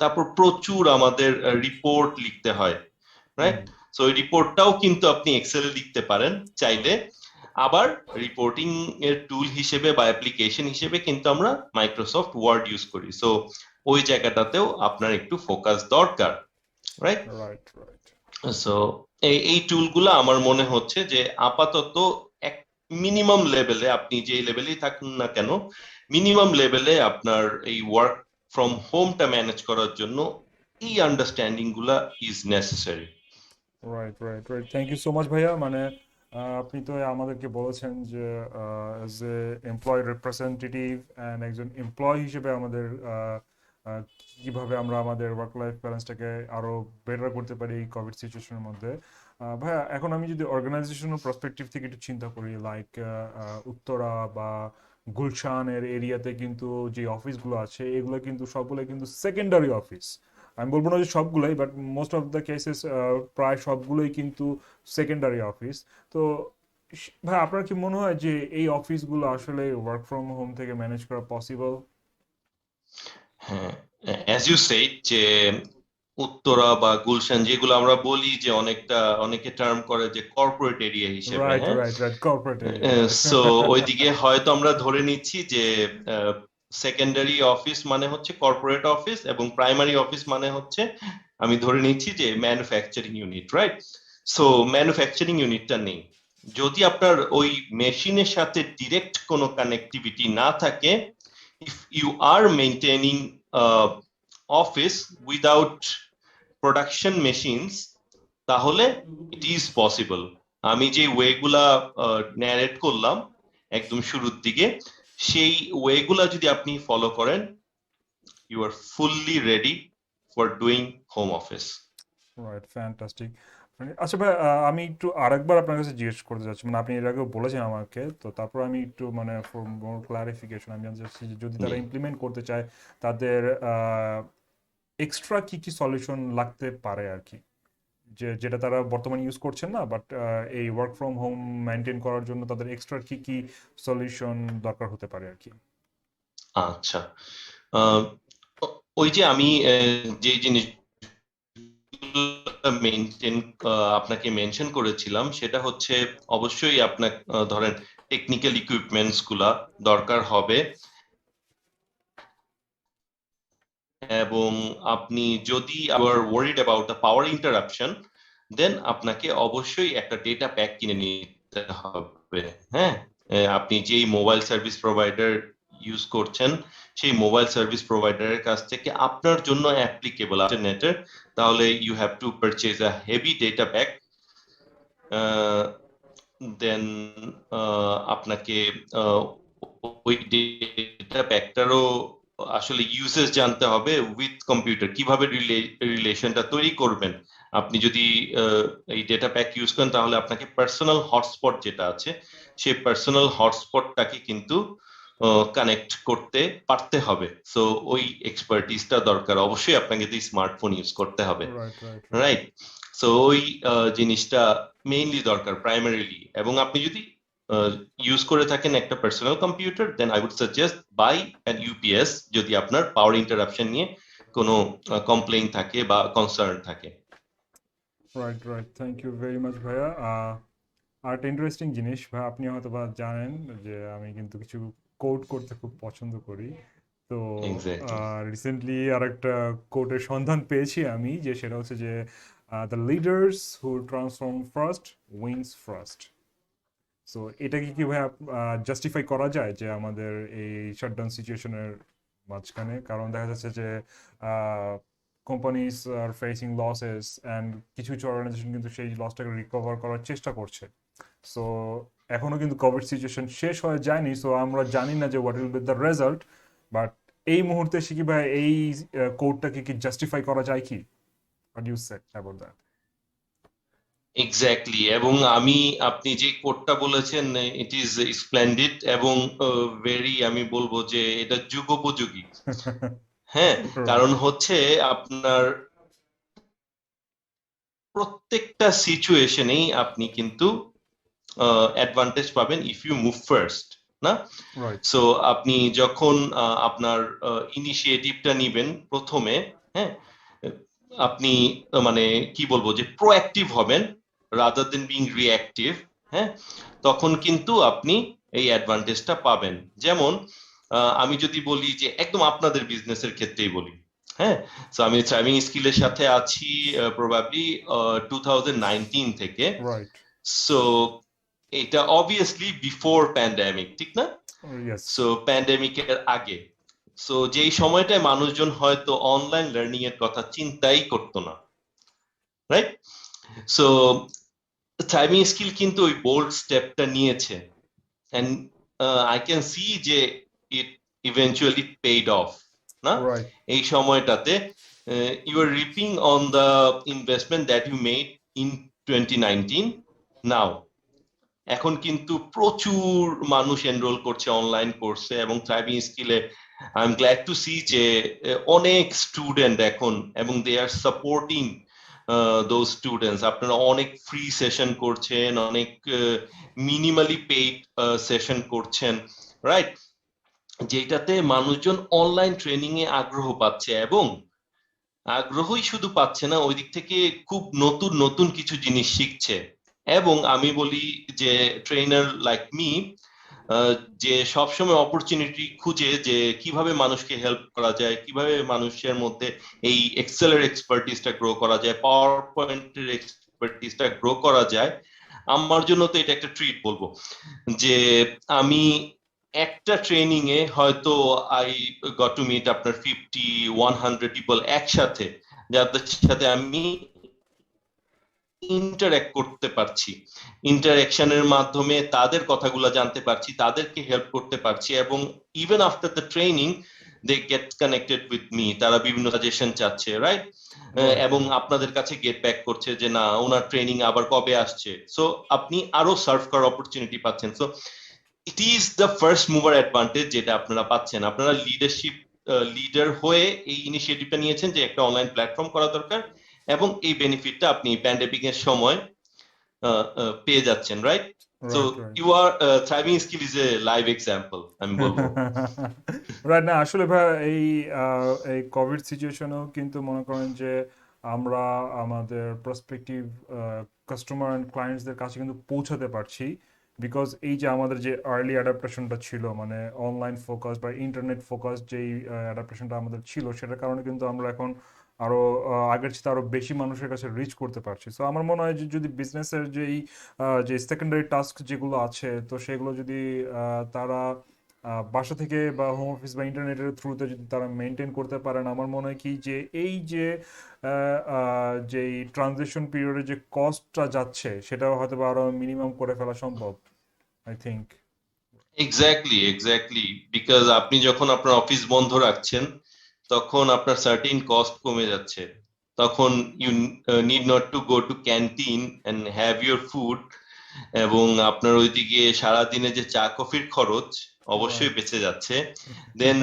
তারপর প্রচুর আমাদের রিপোর্ট লিখতে হয়, রাইট? সো এই রিপোর্টটাও কিন্তু আপনি এক্সেলে লিখতে পারেন চাইলে। আবার রিপোর্টিং এর টুল হিসেবে বা অ্যাপ্লিকেশন হিসেবে কিন্তু আমরা মাইক্রোসফট ওয়ার্ড ইউজ করি, সো ওই জায়গাটাতেও আপনার একটু ফোকাস দরকার, রাইট? Right right. সো এই টুলগুলো আমার মনে হচ্ছে যে আপাতত এক মিনিমাম লেভেলে, আপনি যে লেভেলেই থাকুন না কেন, মিনিমাম লেভেলে আপনার এই ওয়ার্ক ফ্রম হোমটা ম্যানেজ করার জন্য এই আন্ডারস্ট্যান্ডিং গুলা is necessary. Right right right, thank you so much ভাইয়া। মানে আপনি তো আমাদেরকে বলেছেন যে as a employee representative and একজন এমপ্লয় হিসেবে আমাদের কিভাবে আমরা আমাদের ওয়ার্ক লাইফ ব্যালেন্সটাকে আরো বেটার করতে পারি এই কোভিড সিচুয়েশনের মধ্যে। ভাইয়া, এখন আমি যদি অর্গানাইজেশনাল পার্সপেক্টিভ থেকে একটু চিন্তা করি, লাইক উত্তরা বা গুলশানের এরিয়াতে কিন্তু যে অফিসগুলো আছে, এগুলো কিন্তু সবগুলো কিন্তু সেকেন্ডারি অফিস। আমি বলবো না যে সবগুলোই, but most of the cases প্রায় সবগুলোই কিন্তু সেকেন্ডারি অফিস। তো ভাই, আপনার কি মনে হয় যে এই অফিসগুলো আসলে ওয়ার্ক ফ্রম হোম থেকে ম্যানেজ করা পসিবল? হ্যাঁ, অ্যাজ ইউ সেইড যে উত্তরা বা গুলশান যেগুলো আমরা বলি যে অনেকটা, অনেকে টার্ম করে যে কর্পোরেট এরিয়া হিসেবে, রাইট হ্যাঁ। Right right, corporate area, right. So ওইদিকে হয়তো আমরা ধরে নিচ্ছি যে সেকেন্ডারি অফিস মানে হচ্ছে কর্পোরেট অফিস, এবং প্রাইমারি অফিস মানে হচ্ছে আমি ধরে নিচ্ছি যে manufacturing unit, right? So manufacturing ইউনিটটা নেই, যদি আপনার ওই মেশিনের সাথে ডিরেক্ট কোনো কানেক্টিভিটি না থাকে, if you are maintaining office without production machines, তাহলে it is possible। আমি যে ওয়েগুলা ন্যারেট করলাম একদম শুরুর দিকে, সেই ওয়েগুলা যদি আপনি ফলো করেন, you are fully ready for doing home office। Right, fantastic. আচ্ছা ভাই, আমি একটু আরেকবার আপনার কাছে জিজ্ঞেস করতে চাচ্ছি, মানে আপনি এর আগেও বলেছেন আমাকে, তো তারপর আমি একটু মানে ফর মোর ক্লারিফিকেশন আমি জানতে চাচ্ছি যে যদি জি, তারা ইমপ্লিমেন্ট করতে চায়, তাদের এক্সট্রা কি কি সলিউশন লাগতে পারে আর কি, যেটা তারা বর্তমানে ইউজ করছেন না, বাট এই ওয়ার্ক ফ্রম হোম মেনটেন করার জন্য তাদের এক্সট্রা কি কি সলিউশন দরকার হতে পারে আর কি। আচ্ছা। আহ, ওই যে আমি যে জিনিস মেনটেন আপনাকে মেনশন করেছিলাম, সেটা হচ্ছে অবশ্যই আপনার ধরেন টেকনিক্যাল ইকুইপমেন্টস গুলা দরকার হবে, এবং আপনি যদি আবার worried about the power interruption, then আপনাকে অবশ্যই একটা ডেটা প্যাক কিনে নিতে হবে, হ্যাঁ। আপনি যেই মোবাইল সার্ভিস প্রোভাইডার ইউজ করছেন সেই মোবাইল সার্ভিস প্রোভাইডারের কাছ থেকে আপনার জন্য অ্যাপ্লিকেবল ইন্টারনেটের, তাহলে you have to purchase a heavy data pack. Then আপনাকে আহ, ওই ডেটা প্যাকটারও আসলে ইউসেজ জানতে হবে উইথ কম্পিউটার, কিভাবে রিলেশনটা তৈরি করবেন। আপনি যদি এই ডেটা প্যাক ইউজ করেন তাহলে আপনাকে পার্সোনাল হটস্পট যেটা আছে সেই পার্সোনাল হটস্পটটাকে কিন্তু কানেক্ট করতে পারতে হবে। সো ওই এক্সপার্টিসটা দরকার, অবশ্যই আপনাকে যদি স্মার্টফোন ইউজ করতে হবে, right right right. Right? So ওই জিনিসটা মেইনলি দরকার প্রাইমারিলি। এবং আপনি যদি ইউজ করে থাকেন একটা personal computer, then I would suggest buy an UPS যদি আপনার পাওয়ার ইন্টারাপশন নিয়ে কোনো কমপ্লেইন থাকে বা কনসার্ন থাকে। Right right, thank you very much ভাইয়া। আর একটা ইন্টারেস্টিং জিনিস ভাই, আপনি হয়তো বা জানেন যে আমি কিন্তু কিছু কোড করতে খুব পছন্দ করি। তো এক্স্যাক্টলি। রিসেন্টলি আর একটা কোডের সন্ধান পেয়েছি আমি, যে সেটা হচ্ছে যে the leaders who transform first wins first. So এটা কি ভাই জাস্টিফাই করা যায় যে আমাদের এই শাটডাউন সিচুয়েশনের মাঝখানে? কারণ দেখা যাচ্ছে যে companies R facing losses and কিছু কিছু অর্গানাইজেশন কিন্তু সেই লসটাকে রিকভার করার চেষ্টা করছে। সো এখনো কিন্তু কোভিড সিচুয়েশন শেষ হয়ে যায়নি, সো আমরা জানি না যে what will be the result. But এই মুহূর্তে শিখি ভাই, এই কোডটাকে কি জাস্টিফাই করা যায় কি? What you say about that? Exactly. এবং আপনি যে কোডটা বলেছেন ইট ইজ স্প্লেন্ডিড এবং ভেরি, আমি বলবো যে এটা যুগোপযোগী। হ্যাঁ, রাইট কারণ হচ্ছে আপনার প্রত্যেকটা সিচুয়েশনেই আপনি কিন্তু অ্যাডভান্টেজ পাবেন ইফ ইউ মুভ ফার্স্ট, না? রাইট সো আপনি যখন আপনার ইনিশিয়েটিভটা নিবেন প্রথমে, হ্যাঁ, আপনি মানে কি বলবো যে প্রোঅ্যাক্টিভ হবেন রাদার দেন বিং রিঅ্যাক্টিভ, হ্যাঁ, তখন কিন্তু আপনি এই অ্যাডভান্টেজটা পাবেন। যেমন আমি যদি বলি যে একদম আপনাদের বিজনেসের ক্ষেত্রেই বলি, হ্যাঁ, তো আমি থ্রাইভিং স্কিলের সাথে আছি প্রবাবলি 2019 থেকে। রাইট। সো এটা অবভিয়াসলি বিফোর প্যান্ডেমিক, ঠিক না? ইয়েস। সো প্যান্ডেমিকের আগে। সো যেই সময়টায় মানুষজন হয়তো অনলাইন লার্নিং এর কথা চিন্তাই করতো না, রাইট? সো থ্রাইভিং স্কিল কিন্তু ওই বোল্ড স্টেপটা নিয়েছে, এন্ড আই ক্যান সি যে ইট ইভেন্চুয়ালি পেইড অফ, না? রাইট এই সময়টাতে you are reaping on the investment that you made in 2019 now. এখন কিন্তু প্রচুর মানুষ এনরোল করছে অনলাইন কোর্সে এবং থ্রাইভিং স্কিলে। I am glad to see যে অনেক স্টুডেন্ট এখন, এবং they are supporting those students. আপনারা অনেক ফ্রি সেশন করছেন, অনেক মিনিমালি পেইড সেশন করছেন, রাইট? যেটাতে মানুষজন অনলাইন ট্রেনিং এ আগ্রহ পাচ্ছে, এবং আগ্রহই শুধু পাচ্ছে না, ওই দিক থেকে খুব নতুন নতুন কিছু জিনিস শিখছে। এবং আমি বলি যে ট্রেনার লাইক মি যে সবসময় অপরচুনিটি খুঁজে যে কিভাবে মানুষকে হেল্প করা যায়, কিভাবে মানুষের মধ্যে এই এক্সেলের এক্সপার্টিসটা গ্রো করা যায়, পাওয়ার পয়েন্টের এক্সপার্টিসটা গ্রো করা যায়। আমার জন্য তো এটা একটা ট্রিট বলবো যে আমি একটা ট্রেনিং এ হয়তো আই গট টু মিট আপনার 50-100 পিপল একসাথে, যাদের সাথে আমি ইন্টারঅ্যাক্ট করতে পারছি। ইন্টারঅ্যাকশনের মাধ্যমে তাদের কথাগুলো জানতে পারছি, তাদেরকে হেল্প করতে পারছি, এবং even after the training they get connected with me. তারা বিভিন্ন সাজেশন চাচ্ছে, রাইট? রাইট এবং রাইট আপনাদের কাছে গেট ব্যাক করছে যে না, ওনার ট্রেনিং আবার কবে আসছে। সো আপনি আরো সার্ভ করার অপরচুনিটি পাচ্ছেন। So it is the first mover advantage যেটা আপনারা পাচ্ছেন। আপনারা লিডারশিপ লিডার হয়ে এই ইনিশিয়েটিভটা নিয়েছেন যে একটা অনলাইন প্ল্যাটফর্ম করা দরকার, এবং এই বেনিফিটটা আপনি প্যান্ডেমিক এর সময় পেয়ে যাচ্ছেন, right? So right right. You are thriving skill is a live example, আমি বলবো। রাইট। না আসলে ভাই, এই কোভিড সিচুয়েশনেও কিন্তু মনে করেন যে আমরা আমাদের প্রসপেক্টিভ কাস্টমার অ্যান্ড ক্লায়েন্টসদের কাছে কিন্তু পৌঁছাতে পারছি, বিকজ এই যে আমাদের যে আর্লি অ্যাডাপ্টেশনটা ছিল, মানে অনলাইন ফোকাস বা ইন্টারনেট ফোকাস যেই অ্যাডাপ্টেশনটা আমাদের ছিল, সেটার কারণে কিন্তু আমরা এখন আরো আগের চেয়ে আরো বেশি মানুষের কাছে রিচ করতে পারছি। সো আমার মনে হয় যে যদি বিজনেসের যে সেকেন্ডারি টাস্ক যেগুলো আছে, তো সেগুলো যদি তারা বাসা থেকে বা হোম অফিস বা ইন্টারনেটের থ্রুতে যদি তারা মেনটেন করতে পারেন, আমার মনে হয় কি যে এই যে যেই ট্রানজিশন পিরিয়ডে যে কস্টটা যাচ্ছে সেটাও হয়তো বা আরো মিনিমাম করে ফেলা সম্ভব, I think. Exactly, exactly, because আপনি যখন আপনার অফিস বন্ধ রাখছেন তখন আপনার সার্টেন কস্ট কমে যাচ্ছে। তখন you need not to go to canteen and have your food, এবং আপনার ওইদিকে সারাদিনে যে চা কফির খরচ অবশ্যই রাইট। বেঁচে যাচ্ছে। দেন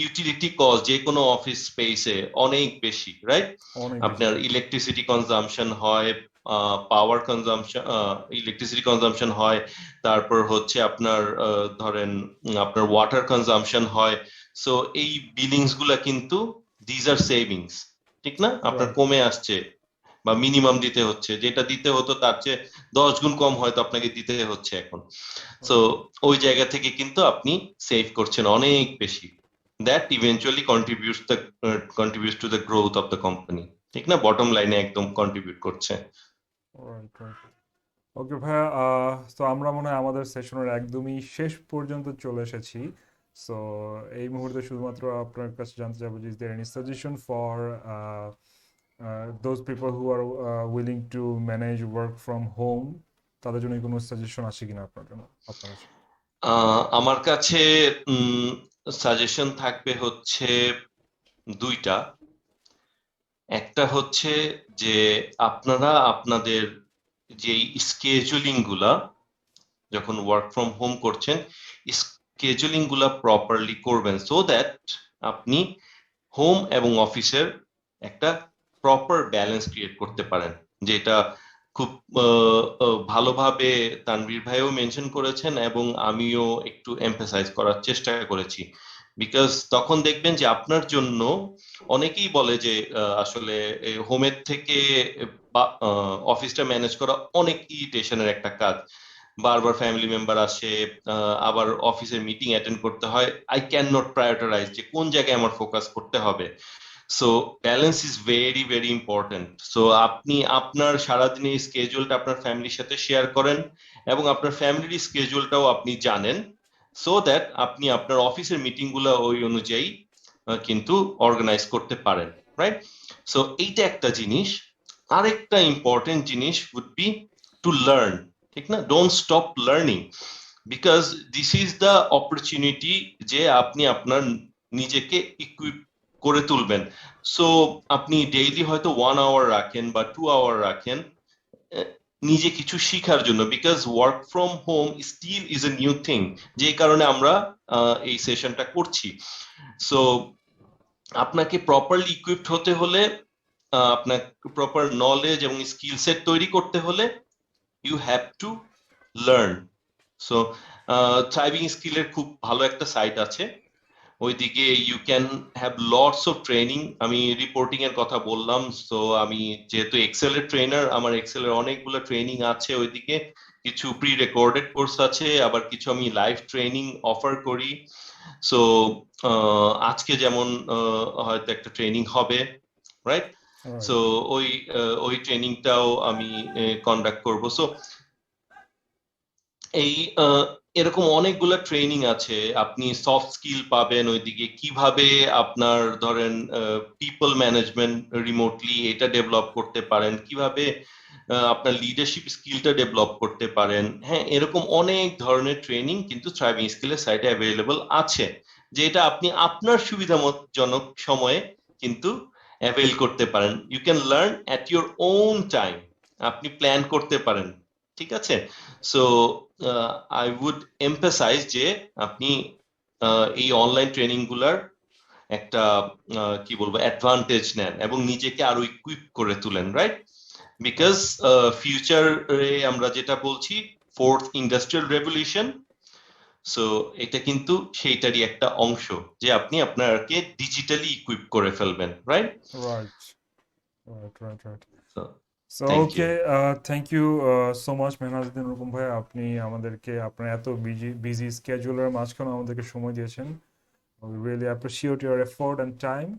ইউটিলিটি কস্ট যে কোনো অফিস স্পেসে অনেক বেশি, রাইট? অনেক বেশি। আপনার ইলেকট্রিসিটি কনজাম্পশন হয়, পাওয়ার কনজাম্পশন, ইলেকট্রিসিটি কনজাম্পশন হয়, তারপর হচ্ছে আপনার ধরেন আপনার ওয়াটার কনজাম্পশন হয়। সো এই বিলিংস গুলা কিন্তু দিজ আর সেভিংস, ঠিক না? আপনার রাইট। কমে আসছে, বা মিনিমাম দিতে হচ্ছে, যেটা দিতে হতো তার চেয়ে 10 গুণ কম হয়তো আপনাকে দিতে হচ্ছে এখন। সো ওই জায়গা থেকে কিন্তু আপনি সেভ করছেন অনেক বেশি। That eventually contributes to the growth of the company, ঠিক না? বটম লাইনে একদম কন্ট্রিবিউট করছে। রাইট। রাইট। ওকে ভাইয়া, তো আমরা মনে হয় আমাদের সেশনের একদমই শেষ পর্যন্ত চলে এসেছি। সো এই মুহূর্তে শুধুমাত্র আপনার কাছে জানতে চাইবো যে is there any suggestion for those people who are willing to manage work from home, তাদের জন্য কোনো সাজেশন আছে কিনা আপনার জন্য, আপনার কাছে? আমার কাছে সাজেশন থাকবে হচ্ছে দুইটা। একটা হচ্ছে যে আপনারা আপনাদের যেই স্কেজুলিং গুলা যখন ওয়ার্ক ফ্রম হোম করছেন, স্কেজুলিং গুলা প্রপারলি করবেন, সো দ্যাট আপনি হোম এবং অফিসের একটা প্রপার ব্যালেন্স ক্রিয়েট করতে পারেন। যেটা খুব ভালোভাবে তানভীর ভাইও মেনশন করেছেন এবং আমিও একটু এমফাসাইজ করার চেষ্টা করেছি। বিকজ তখন দেখবেন যে আপনার জন্য, অনেকেই বলে যে আসলে হোমের থেকে অফিসটা ম্যানেজ করা অনেক ইরিটেশনের একটা কাজ। বারবার ফ্যামিলি মেম্বার আসে, আবার অফিসের মিটিং অ্যাটেন্ড করতে হয়, আই ক্যান নট প্রায়োরিটাইজ যে কোন জায়গায় আমার ফোকাস করতে হবে। So balance is very very important. So আপনি আপনার সারাদিনের স্কেজুলটা আপনার ফ্যামিলির সাথে শেয়ার করেন, এবং আপনার ফ্যামিলির স্কেজুলটাও আপনি জানেন, সো দ্যাট আপনি আপনার অফিসের মিটিং গুলো ওই অনুযায়ী কিন্তু অর্গানাইজ করতে পারেন, রাইট? সো এইটা একটা জিনিস। আরেকটা ইম্পর্টেন্ট জিনিস উড বি টু লার্ন, ঠিক না? Don't stop learning, because this is the opportunity যে আপনি আপনার নিজেকে ইকুইপ করে তুলবেন। সো আপনি ডেইলি হয়তো 1 আওয়ার রাখেন বা 2 আওয়ার রাখেন আহ, নিজে কিছু শিখার জন্য, because work from home still is a new thing, যে কারণে আমরা এই সেশনটা করছি। সো আপনাকে প্রপারলি ইকুইপড হতে হলে, আপনার প্রপার নলেজ এবং স্কিল সেট তৈরি করতে হলে, you have to learn. So thriving স্কিলের খুব ভালো একটা সাইট আছে, ওইদিকে you can have lots of training. আমি রিপোর্টিং এর কথা বললাম, সো আমি যেহেতু এক্সেল এর ট্রেনার, আমার এক্সেল এর অনেকগুলো ট্রেনিং আছে ওইদিকে। কিছু প্রি রেকর্ডেড কোর্স আছে, আবার কিছু আমি লাইভ ট্রেনিং অফার করি। সো আজকে যেমন হয়তো একটা ট্রেনিং হবে, রাইট? So right. ওই ওই ট্রেনিংটাও আমি কন্ডাক্ট করব। সো এই এরকম অনেকগুলো ট্রেনিং আছে। আপনি সফট স্কিল পাবেন ওইদিকে, কিভাবে আপনার ধরেন পিপল ম্যানেজমেন্ট রিমোটলি এটা ডেভেলপ করতে পারেন, কিভাবে আপনার লিডারশিপ স্কিলটা ডেভেলপ করতে পারেন। হ্যাঁ, এরকম অনেক ধরনের ট্রেনিং কিন্তু থ্রাইভিং স্কিলের সাইটে অ্যাভেলেবল আছে, যেটা আপনি আপনার সুবিধাজনক সময়ে কিন্তু অ্যাভেল করতে পারেন। You can learn at your own time, আপনি প্ল্যান করতে পারেন, ঠিক আছে? সো আই উড এমফাসাইজ যে আপনি এই অনলাইন ট্রেনিং গুলার একটা কি বলবো অ্যাডভান্টেজ নেন এবং নিজেকে আরো ইকুইপ করে তুলেন, রাইট? বিকজ ফিউচারে আমরা যেটা বলছি, ফোর্থ ইন্ডাস্ট্রিয়াল রেভলিউশন, সো এটা কিন্তু সেইটারই একটা অংশ, যে আপনি আপনাকে ডিজিটালি ইকুইপ করে ফেলবেন, right? Right. Right. Right. Right. So so thank you. Okay, thank you so much Mehnazuddin Rupam ভাই, আপনি আমাদেরকে আপনার এত বিজি স্কেজুলের মাঝখানে আমাদেরকে সময় দিয়েছেন। We really appreciate your effort and time.